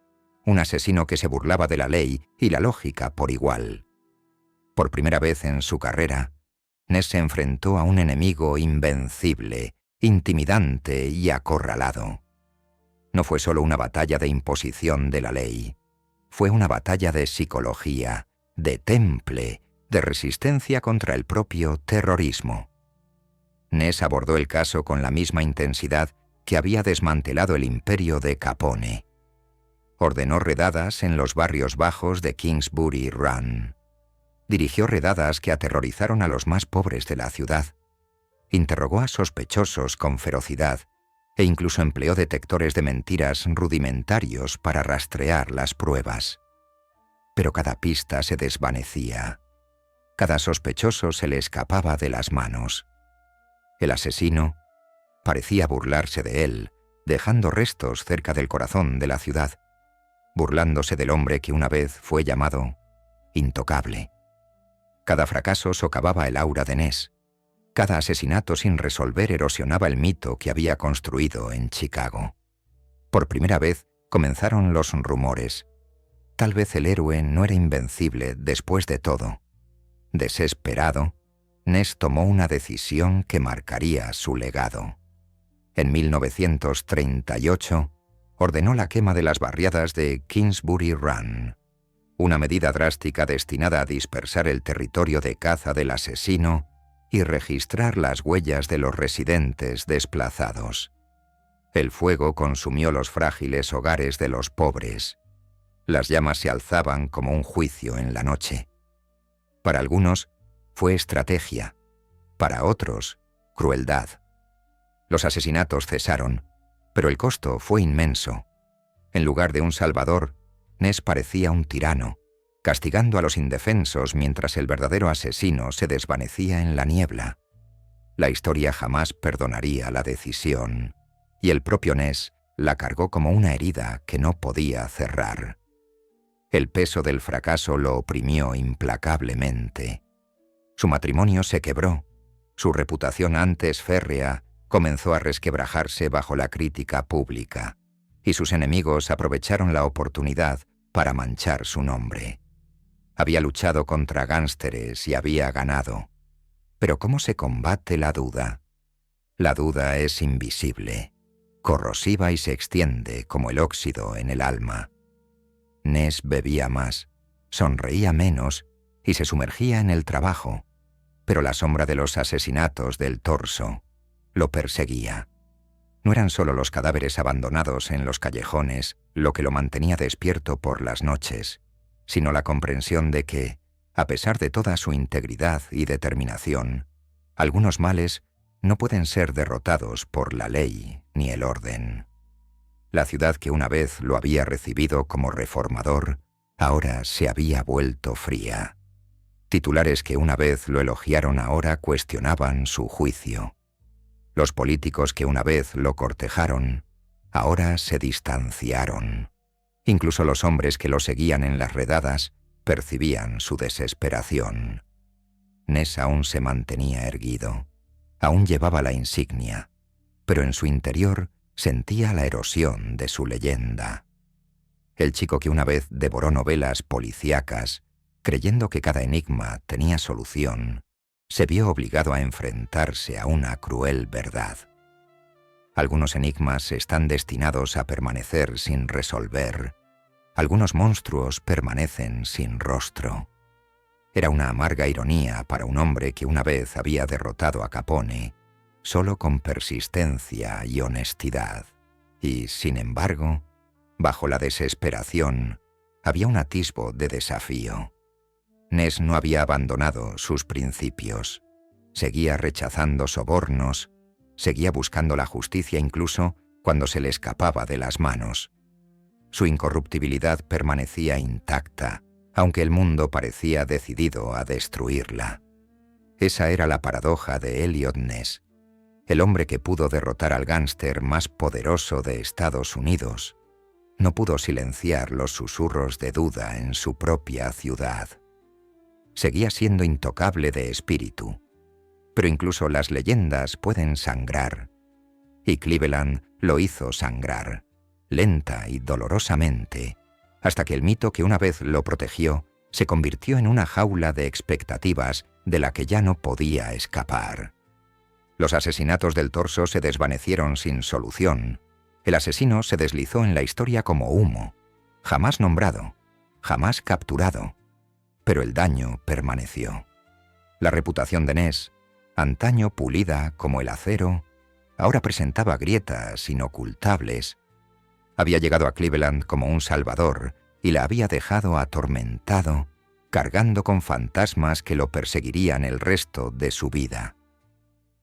un asesino que se burlaba de la ley y la lógica por igual. Por primera vez en su carrera, Ness se enfrentó a un enemigo invencible, intimidante y acorralado. No fue solo una batalla de imposición de la ley, fue una batalla de psicología, de temple, de resistencia contra el propio terrorismo. Ness abordó el caso con la misma intensidad que había desmantelado el imperio de Capone. Ordenó redadas en los barrios bajos de Kingsbury Run. Dirigió redadas que aterrorizaron a los más pobres de la ciudad. Interrogó a sospechosos con ferocidad e incluso empleó detectores de mentiras rudimentarios para rastrear las pruebas. Pero cada pista se desvanecía. Cada sospechoso se le escapaba de las manos. El asesino parecía burlarse de él, dejando restos cerca del corazón de la ciudad, burlándose del hombre que una vez fue llamado intocable. Cada fracaso socavaba el aura de Ness. Cada asesinato sin resolver erosionaba el mito que había construido en Chicago. Por primera vez comenzaron los rumores. Tal vez el héroe no era invencible después de todo. Desesperado, Ness tomó una decisión que marcaría su legado. En 1938, ordenó la quema de las barriadas de Kingsbury Run, una medida drástica destinada a dispersar el territorio de caza del asesino y registrar las huellas de los residentes desplazados. El fuego consumió los frágiles hogares de los pobres. Las llamas se alzaban como un juicio en la noche. Para algunos, fue estrategia. Para otros, crueldad. Los asesinatos cesaron, pero el costo fue inmenso. En lugar de un salvador, Ness parecía un tirano, castigando a los indefensos mientras el verdadero asesino se desvanecía en la niebla. La historia jamás perdonaría la decisión, y el propio Ness la cargó como una herida que no podía cerrar. El peso del fracaso lo oprimió implacablemente. Su matrimonio se quebró. Su reputación antes férrea comenzó a resquebrajarse bajo la crítica pública, y sus enemigos aprovecharon la oportunidad para manchar su nombre. Había luchado contra gánsteres y había ganado. Pero ¿cómo se combate la duda? La duda es invisible, corrosiva y se extiende como el óxido en el alma. Ness bebía más, sonreía menos y se sumergía en el trabajo, pero la sombra de los asesinatos del torso lo perseguía. No eran solo los cadáveres abandonados en los callejones lo que lo mantenía despierto por las noches, sino la comprensión de que, a pesar de toda su integridad y determinación, algunos males no pueden ser derrotados por la ley ni el orden. La ciudad que una vez lo había recibido como reformador, ahora se había vuelto fría. Titulares que una vez lo elogiaron ahora cuestionaban su juicio. Los políticos que una vez lo cortejaron, ahora se distanciaron. Incluso los hombres que lo seguían en las redadas percibían su desesperación. Ness aún se mantenía erguido, aún llevaba la insignia, pero en su interior sentía la erosión de su leyenda. El chico que una vez devoró novelas policíacas, creyendo que cada enigma tenía solución, se vio obligado a enfrentarse a una cruel verdad. Algunos enigmas están destinados a permanecer sin resolver. Algunos monstruos permanecen sin rostro. Era una amarga ironía para un hombre que una vez había derrotado a Capone, solo con persistencia y honestidad. Y, sin embargo, bajo la desesperación, había un atisbo de desafío. Ness no había abandonado sus principios. Seguía rechazando sobornos, seguía buscando la justicia incluso cuando se le escapaba de las manos. Su incorruptibilidad permanecía intacta, aunque el mundo parecía decidido a destruirla. Esa era la paradoja de Eliot Ness, el hombre que pudo derrotar al gánster más poderoso de Estados Unidos. No pudo silenciar los susurros de duda en su propia ciudad. Seguía siendo intocable de espíritu, pero incluso las leyendas pueden sangrar, y Cleveland lo hizo sangrar, lenta y dolorosamente, hasta que el mito que una vez lo protegió se convirtió en una jaula de expectativas de la que ya no podía escapar. Los asesinatos del torso se desvanecieron sin solución. El asesino se deslizó en la historia como humo, jamás nombrado, jamás capturado, pero el daño permaneció. La reputación de Ness, antaño pulida como el acero, ahora presentaba grietas inocultables. Había llegado a Cleveland como un salvador y la había dejado atormentado, cargando con fantasmas que lo perseguirían el resto de su vida.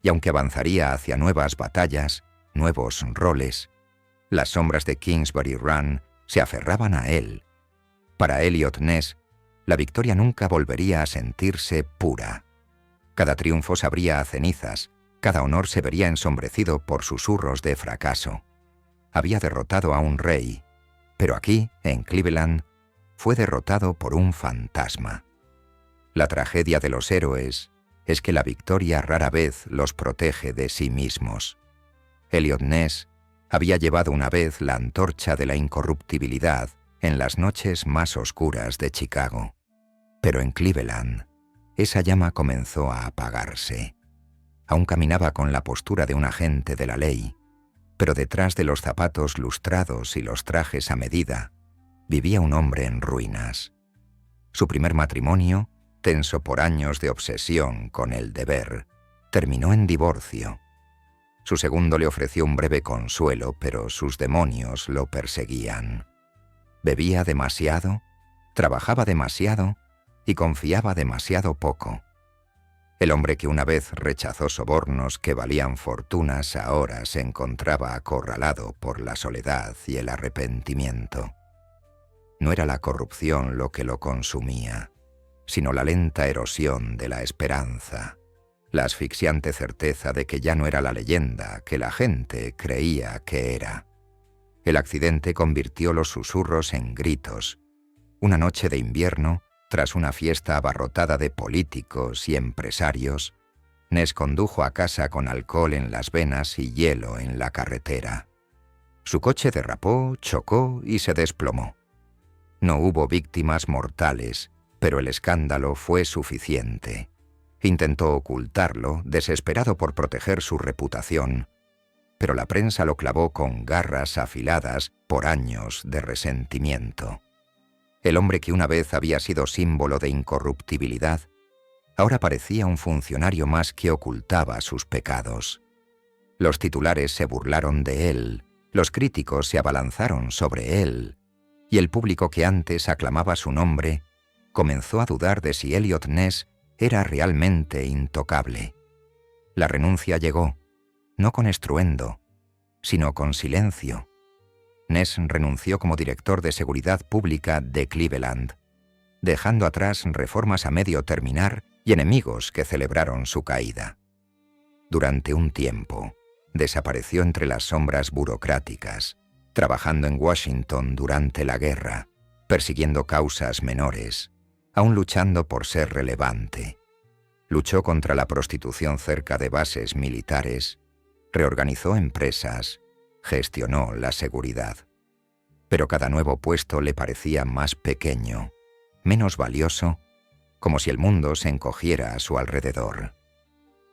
Y aunque avanzaría hacia nuevas batallas, nuevos roles, las sombras de Kingsbury Run se aferraban a él. Para Eliot Ness, la victoria nunca volvería a sentirse pura. Cada triunfo sabría a cenizas, cada honor se vería ensombrecido por susurros de fracaso. Había derrotado a un rey, pero aquí, en Cleveland, fue derrotado por un fantasma. La tragedia de los héroes es que la victoria rara vez los protege de sí mismos. Eliot Ness había llevado una vez la antorcha de la incorruptibilidad en las noches más oscuras de Chicago. Pero en Cleveland esa llama comenzó a apagarse. Aún caminaba con la postura de un agente de la ley, pero detrás de los zapatos lustrados y los trajes a medida, vivía un hombre en ruinas. Su primer matrimonio, tenso por años de obsesión con el deber, terminó en divorcio. Su segundo le ofreció un breve consuelo, pero sus demonios lo perseguían. Bebía demasiado, trabajaba demasiado y confiaba demasiado poco. El hombre que una vez rechazó sobornos que valían fortunas ahora se encontraba acorralado por la soledad y el arrepentimiento. No era la corrupción lo que lo consumía, sino la lenta erosión de la esperanza, la asfixiante certeza de que ya no era la leyenda que la gente creía que era. El accidente convirtió los susurros en gritos. Una noche de invierno, tras una fiesta abarrotada de políticos y empresarios, Ness condujo a casa con alcohol en las venas y hielo en la carretera. Su coche derrapó, chocó y se desplomó. No hubo víctimas mortales, pero el escándalo fue suficiente. Intentó ocultarlo, desesperado por proteger su reputación, pero la prensa lo clavó con garras afiladas por años de resentimiento. El hombre que una vez había sido símbolo de incorruptibilidad, ahora parecía un funcionario más que ocultaba sus pecados. Los titulares se burlaron de él, los críticos se abalanzaron sobre él, y el público que antes aclamaba su nombre comenzó a dudar de si Eliot Ness era realmente intocable. La renuncia llegó, no con estruendo, sino con silencio. Ness renunció como director de seguridad pública de Cleveland, dejando atrás reformas a medio terminar y enemigos que celebraron su caída. Durante un tiempo, desapareció entre las sombras burocráticas, trabajando en Washington durante la guerra, persiguiendo causas menores, aún luchando por ser relevante. Luchó contra la prostitución cerca de bases militares, reorganizó empresas, gestionó la seguridad. Pero cada nuevo puesto le parecía más pequeño, menos valioso, como si el mundo se encogiera a su alrededor.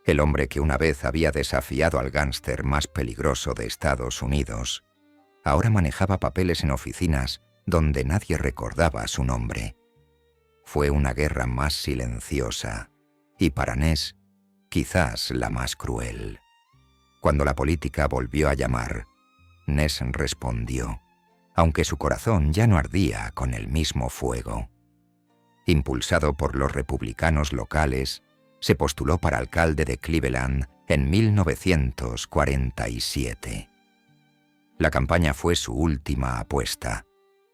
El hombre que una vez había desafiado al gángster más peligroso de Estados Unidos, ahora manejaba papeles en oficinas donde nadie recordaba su nombre. Fue una guerra más silenciosa, y para Ness, quizás la más cruel. Cuando la política volvió a llamar, Ness respondió, aunque su corazón ya no ardía con el mismo fuego. Impulsado por los republicanos locales, se postuló para alcalde de Cleveland en 1947. La campaña fue su última apuesta,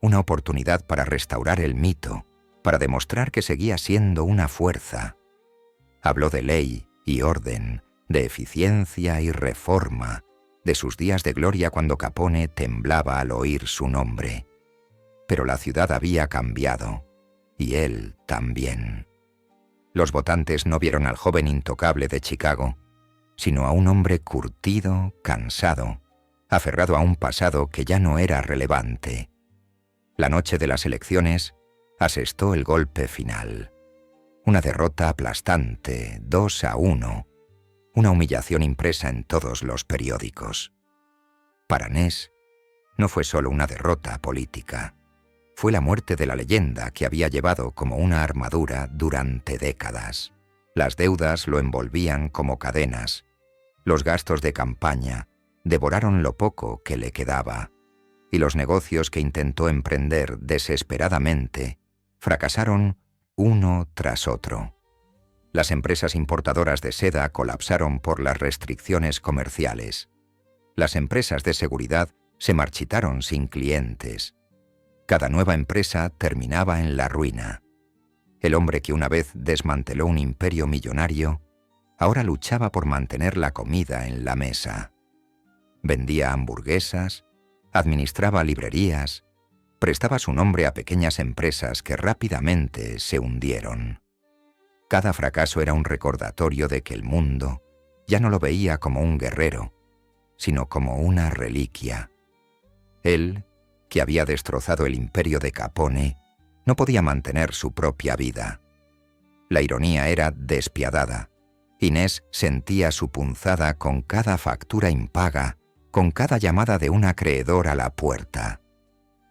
una oportunidad para restaurar el mito, para demostrar que seguía siendo una fuerza. Habló de ley y orden, de eficiencia y reforma, de sus días de gloria cuando Capone temblaba al oír su nombre. Pero la ciudad había cambiado, y él también. Los votantes no vieron al joven intocable de Chicago, sino a un hombre curtido, cansado, aferrado a un pasado que ya no era relevante. La noche de las elecciones asestó el golpe final. Una derrota aplastante, 2-1, una humillación impresa en todos los periódicos. Para Ness, no fue solo una derrota política, fue la muerte de la leyenda que había llevado como una armadura durante décadas. Las deudas lo envolvían como cadenas, los gastos de campaña devoraron lo poco que le quedaba, y los negocios que intentó emprender desesperadamente fracasaron uno tras otro. Las empresas importadoras de seda colapsaron por las restricciones comerciales. Las empresas de seguridad se marchitaron sin clientes. Cada nueva empresa terminaba en la ruina. El hombre que una vez desmanteló un imperio millonario, ahora luchaba por mantener la comida en la mesa. Vendía hamburguesas, administraba librerías, prestaba su nombre a pequeñas empresas que rápidamente se hundieron. Cada fracaso era un recordatorio de que el mundo ya no lo veía como un guerrero, sino como una reliquia. Él, que había destrozado el imperio de Capone, no podía mantener su propia vida. La ironía era despiadada. Inés sentía su punzada con cada factura impaga, con cada llamada de un acreedor a la puerta.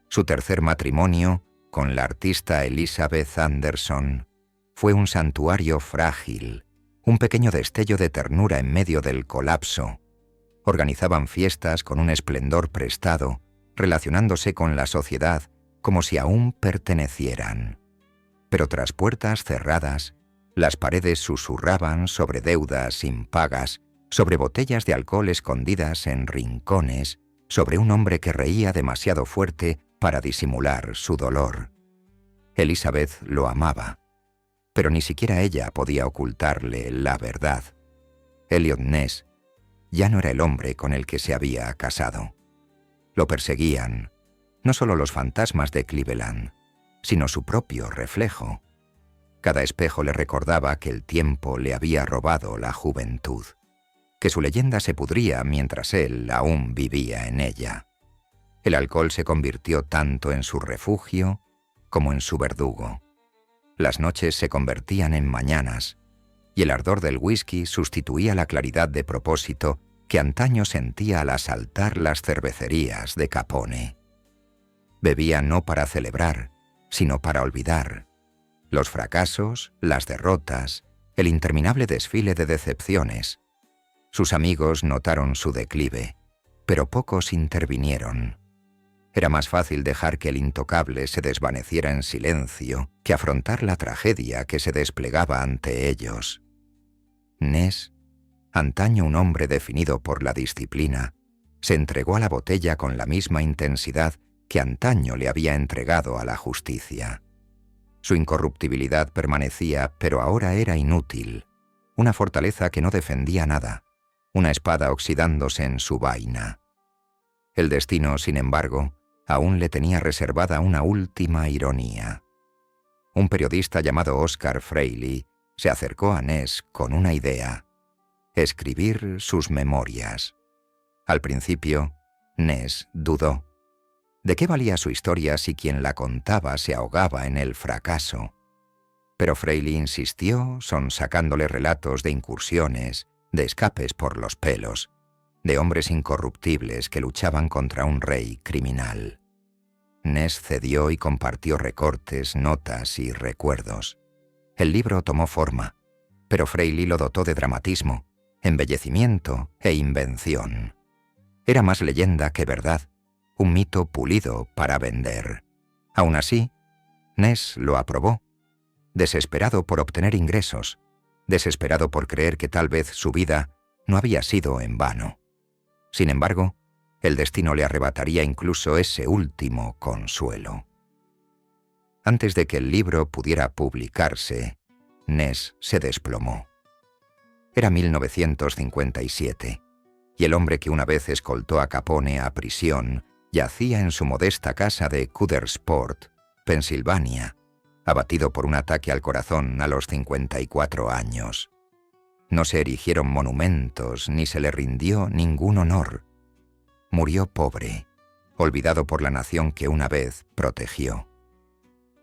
Su tercer matrimonio, con la artista Elizabeth Anderson, fue un santuario frágil, un pequeño destello de ternura en medio del colapso. Organizaban fiestas con un esplendor prestado, relacionándose con la sociedad como si aún pertenecieran. Pero tras puertas cerradas, las paredes susurraban sobre deudas impagas, sobre botellas de alcohol escondidas en rincones, sobre un hombre que reía demasiado fuerte para disimular su dolor. Elizabeth lo amaba, pero ni siquiera ella podía ocultarle la verdad. Elliot Ness ya no era el hombre con el que se había casado. Lo perseguían, no solo los fantasmas de Cleveland, sino su propio reflejo. Cada espejo le recordaba que el tiempo le había robado la juventud, que su leyenda se pudría mientras él aún vivía en ella. El alcohol se convirtió tanto en su refugio como en su verdugo. Las noches se convertían en mañanas, y el ardor del whisky sustituía la claridad de propósito que antaño sentía al asaltar las cervecerías de Capone. Bebía no para celebrar, sino para olvidar. Los fracasos, las derrotas, el interminable desfile de decepciones. Sus amigos notaron su declive, pero pocos intervinieron. Era más fácil dejar que el intocable se desvaneciera en silencio que afrontar la tragedia que se desplegaba ante ellos. Ness, antaño un hombre definido por la disciplina, se entregó a la botella con la misma intensidad que antaño le había entregado a la justicia. Su incorruptibilidad permanecía, pero ahora era inútil, una fortaleza que no defendía nada, una espada oxidándose en su vaina. El destino, sin embargo, aún le tenía reservada una última ironía. Un periodista llamado Oscar Freire se acercó a Ness con una idea: escribir sus memorias. Al principio, Ness dudó. ¿De qué valía su historia si quien la contaba se ahogaba en el fracaso? Pero Freire insistió, sonsacándole relatos de incursiones, de escapes por los pelos, de hombres incorruptibles que luchaban contra un rey criminal. Ness cedió y compartió recortes, notas y recuerdos. El libro tomó forma, pero Freire lo dotó de dramatismo, embellecimiento e invención. Era más leyenda que verdad, un mito pulido para vender. Aún así, Ness lo aprobó, desesperado por obtener ingresos, desesperado por creer que tal vez su vida no había sido en vano. Sin embargo, el destino le arrebataría incluso ese último consuelo. Antes de que el libro pudiera publicarse, Ness se desplomó. Era 1957, y el hombre que una vez escoltó a Capone a prisión yacía en su modesta casa de Coudersport, Pensilvania, abatido por un ataque al corazón a los 54 años. No se erigieron monumentos ni se le rindió ningún honor. Murió pobre, olvidado por la nación que una vez protegió.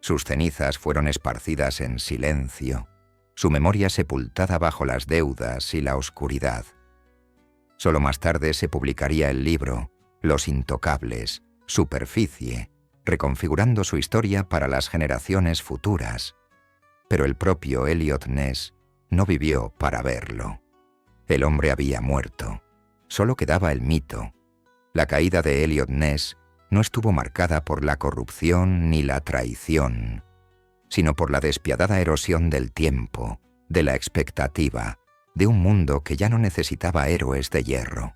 Sus cenizas fueron esparcidas en silencio, su memoria sepultada bajo las deudas y la oscuridad. Solo más tarde se publicaría el libro Los Intocables, Superficie, reconfigurando su historia para las generaciones futuras. Pero el propio Elliot Ness no vivió para verlo. El hombre había muerto. Solo quedaba el mito. La caída de Elliot Ness no estuvo marcada por la corrupción ni la traición, sino por la despiadada erosión del tiempo, de la expectativa, de un mundo que ya no necesitaba héroes de hierro.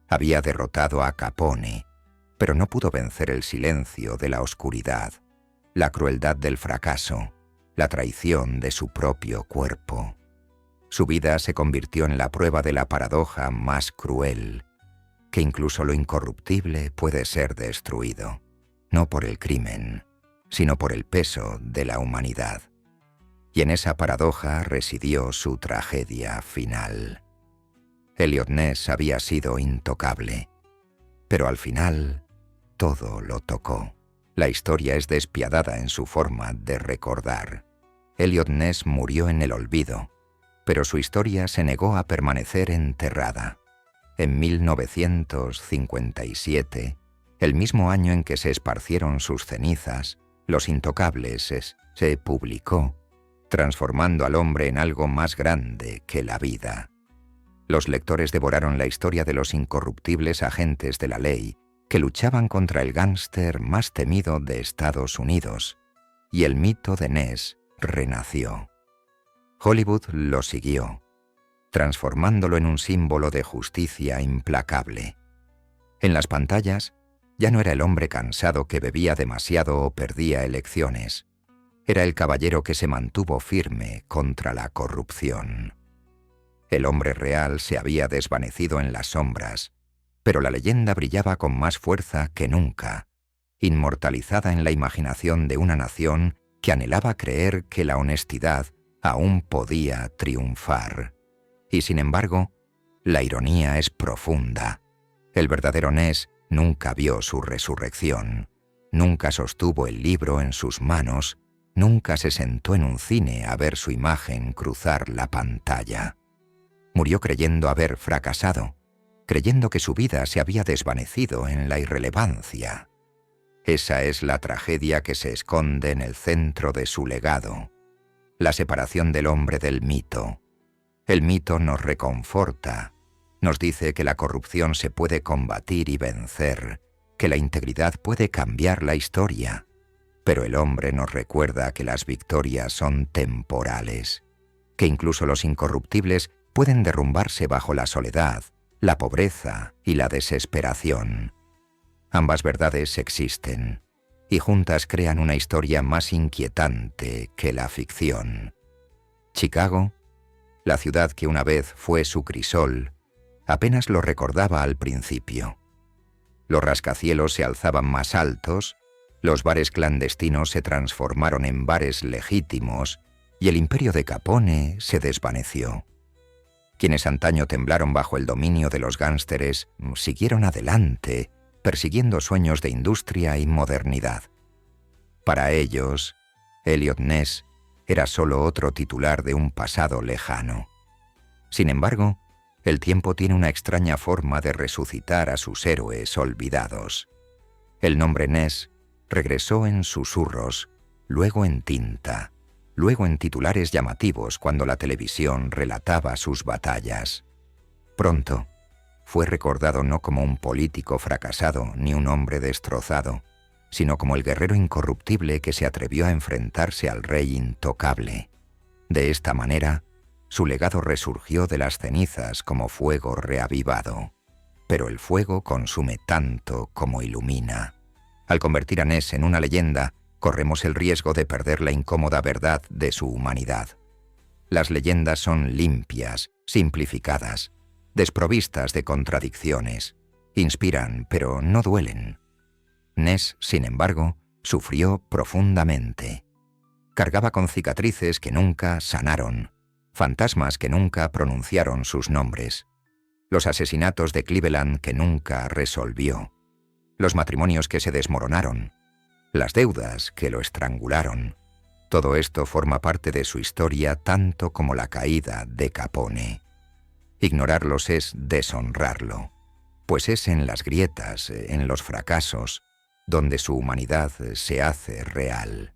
Había derrotado a Capone, pero no pudo vencer el silencio de la oscuridad, la crueldad del fracaso, la traición de su propio cuerpo. Su vida se convirtió en la prueba de la paradoja más cruel, que incluso lo incorruptible puede ser destruido, no por el crimen, sino por el peso de la humanidad. Y en esa paradoja residió su tragedia final. Elliot Ness había sido intocable, pero al final todo lo tocó. La historia es despiadada en su forma de recordar. Eliot Ness murió en el olvido, pero su historia se negó a permanecer enterrada. En 1957, el mismo año en que se esparcieron sus cenizas, Los Intocables se publicó, transformando al hombre en algo más grande que la vida. Los lectores devoraron la historia de los incorruptibles agentes de la ley que luchaban contra el gángster más temido de Estados Unidos, y el mito de Ness renació. Hollywood lo siguió, transformándolo en un símbolo de justicia implacable. En las pantallas ya no era el hombre cansado que bebía demasiado o perdía elecciones. Era el caballero que se mantuvo firme contra la corrupción. El hombre real se había desvanecido en las sombras, pero la leyenda brillaba con más fuerza que nunca, inmortalizada en la imaginación de una nación que anhelaba creer que la honestidad aún podía triunfar. Y sin embargo, la ironía es profunda. El verdadero Ness nunca vio su resurrección, nunca sostuvo el libro en sus manos, nunca se sentó en un cine a ver su imagen cruzar la pantalla. Murió creyendo haber fracasado, creyendo que su vida se había desvanecido en la irrelevancia. Esa es la tragedia que se esconde en el centro de su legado, la separación del hombre del mito. El mito nos reconforta, nos dice que la corrupción se puede combatir y vencer, que la integridad puede cambiar la historia, pero el hombre nos recuerda que las victorias son temporales, que incluso los incorruptibles pueden derrumbarse bajo la soledad, la pobreza y la desesperación. Ambas verdades existen, y juntas crean una historia más inquietante que la ficción. Chicago, la ciudad que una vez fue su crisol, apenas lo recordaba al principio. Los rascacielos se alzaban más altos, los bares clandestinos se transformaron en bares legítimos y el imperio de Capone se desvaneció. Quienes antaño temblaron bajo el dominio de los gángsteres siguieron adelante, persiguiendo sueños de industria y modernidad. Para ellos, Eliot Ness era solo otro titular de un pasado lejano. Sin embargo, el tiempo tiene una extraña forma de resucitar a sus héroes olvidados. El nombre Ness regresó en susurros, luego en tinta, luego en titulares llamativos cuando la televisión relataba sus batallas. Pronto, fue recordado no como un político fracasado ni un hombre destrozado, sino como el guerrero incorruptible que se atrevió a enfrentarse al rey intocable. De esta manera, su legado resurgió de las cenizas como fuego reavivado. Pero el fuego consume tanto como ilumina. Al convertir a Ness en una leyenda, corremos el riesgo de perder la incómoda verdad de su humanidad. Las leyendas son limpias, simplificadas, desprovistas de contradicciones. Inspiran, pero no duelen. Ness, sin embargo, sufrió profundamente. Cargaba con cicatrices que nunca sanaron, fantasmas que nunca pronunciaron sus nombres, los asesinatos de Cleveland que nunca resolvió, los matrimonios que se desmoronaron, las deudas que lo estrangularon. Todo esto forma parte de su historia tanto como la caída de Capone. Ignorarlos es deshonrarlo, pues es en las grietas, en los fracasos, donde su humanidad se hace real.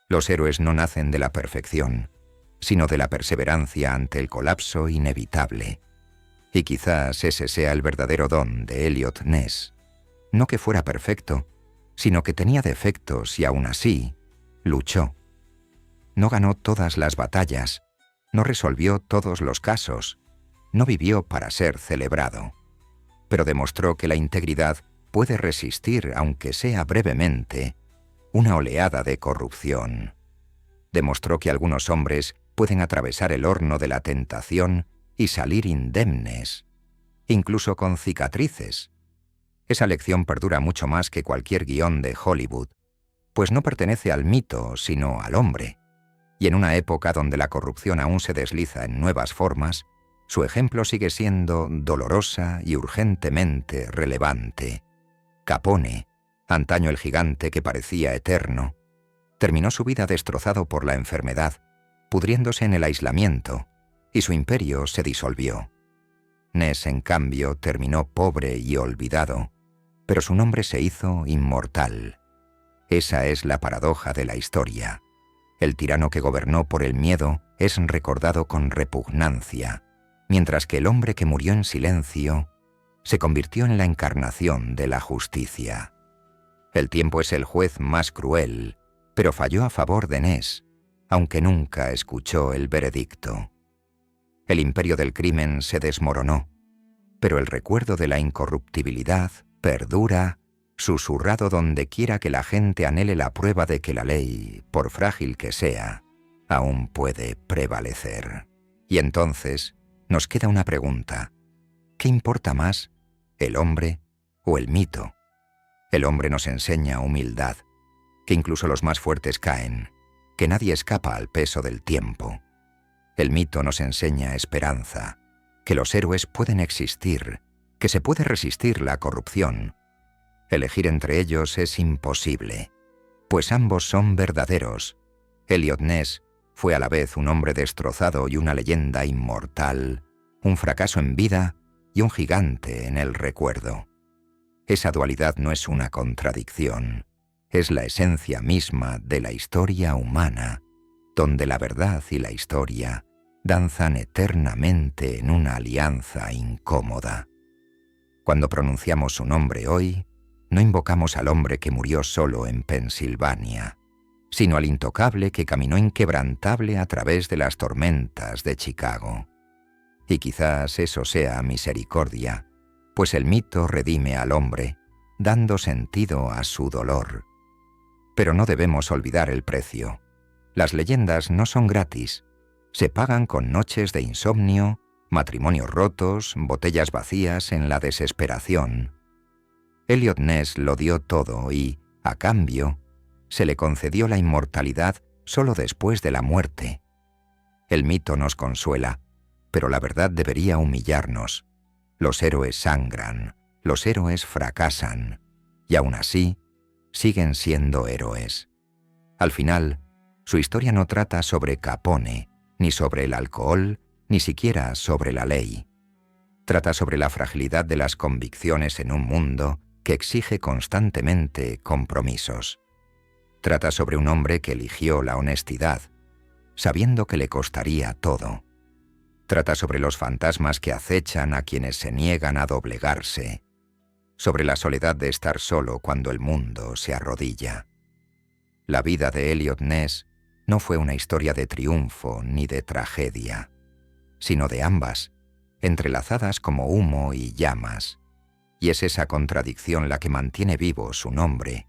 Los héroes no nacen de la perfección, sino de la perseverancia ante el colapso inevitable. Y quizás ese sea el verdadero don de Eliot Ness. No que fuera perfecto, sino que tenía defectos y aún así luchó. No ganó todas las batallas, no resolvió todos los casos, no vivió para ser celebrado, pero demostró que la integridad puede resistir, aunque sea brevemente, una oleada de corrupción. Demostró que algunos hombres pueden atravesar el horno de la tentación y salir indemnes, incluso con cicatrices. Esa lección perdura mucho más que cualquier guión de Hollywood, pues no pertenece al mito, sino al hombre. Y en una época donde la corrupción aún se desliza en nuevas formas, su ejemplo sigue siendo dolorosa y urgentemente relevante. Capone, antaño el gigante que parecía eterno, Terminó su vida destrozado por la enfermedad, pudriéndose en el aislamiento, y su imperio se disolvió. Ness, en cambio, terminó pobre y olvidado, pero su nombre se hizo inmortal. Esa es la paradoja de la historia. El tirano que gobernó por el miedo es recordado con repugnancia, mientras que el hombre que murió en silencio se convirtió en la encarnación de la justicia. El tiempo es el juez más cruel, pero falló a favor de Ness, aunque nunca escuchó el veredicto. El imperio del crimen se desmoronó, pero el recuerdo de la incorruptibilidad perdura, susurrado donde quiera que la gente anhele la prueba de que la ley, por frágil que sea, aún puede prevalecer. Y entonces nos queda una pregunta. ¿Qué importa más, el hombre o el mito? El hombre nos enseña humildad, que incluso los más fuertes caen, que nadie escapa al peso del tiempo. El mito nos enseña esperanza, que los héroes pueden existir, que se puede resistir la corrupción. Elegir entre ellos es imposible, pues ambos son verdaderos. Eliot Ness fue a la vez un hombre destrozado y una leyenda inmortal, un fracaso en vida y un gigante en el recuerdo. Esa dualidad no es una contradicción, es la esencia misma de la historia humana, donde la verdad y la historia danzan eternamente en una alianza incómoda. Cuando pronunciamos su nombre hoy, no invocamos al hombre que murió solo en Pensilvania, sino al intocable que caminó inquebrantable a través de las tormentas de Chicago. Y quizás eso sea misericordia, pues el mito redime al hombre, dando sentido a su dolor. Pero no debemos olvidar el precio. Las leyendas no son gratis. Se pagan con noches de insomnio, matrimonios rotos, botellas vacías en la desesperación. Eliot Ness lo dio todo y, a cambio, se le concedió la inmortalidad solo después de la muerte. El mito nos consuela, pero la verdad debería humillarnos. Los héroes sangran, los héroes fracasan, y aún así, siguen siendo héroes. Al final, su historia no trata sobre Capone, ni sobre el alcohol, ni siquiera sobre la ley. Trata sobre la fragilidad de las convicciones en un mundo que exige constantemente compromisos. Trata sobre un hombre que eligió la honestidad, sabiendo que le costaría todo. Trata sobre los fantasmas que acechan a quienes se niegan a doblegarse, sobre la soledad de estar solo cuando el mundo se arrodilla. La vida de Eliot Ness no fue una historia de triunfo ni de tragedia, sino de ambas, entrelazadas como humo y llamas, y es esa contradicción la que mantiene vivo su nombre,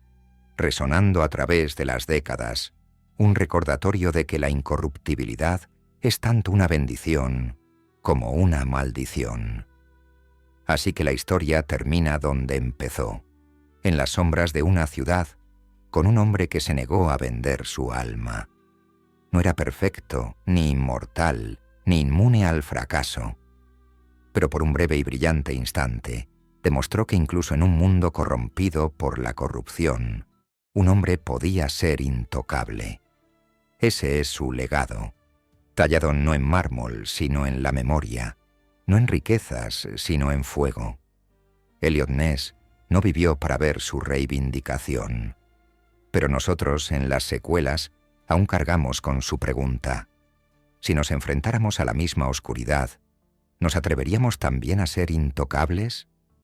resonando a través de las décadas, un recordatorio de que la incorruptibilidad es tanto una bendición como una maldición. Así que la historia termina donde empezó, en las sombras de una ciudad, con un hombre que se negó a vender su alma. No era perfecto, ni inmortal, ni inmune al fracaso, pero por un breve y brillante instante, demostró que incluso en un mundo corrompido por la corrupción, un hombre podía ser intocable. Ese es su legado, tallado no en mármol, sino en la memoria, no en riquezas, sino en fuego. Eliot Ness no vivió para ver su reivindicación, pero nosotros, en las secuelas, aún cargamos con su pregunta. Si nos enfrentáramos a la misma oscuridad, ¿nos atreveríamos también a ser intocables?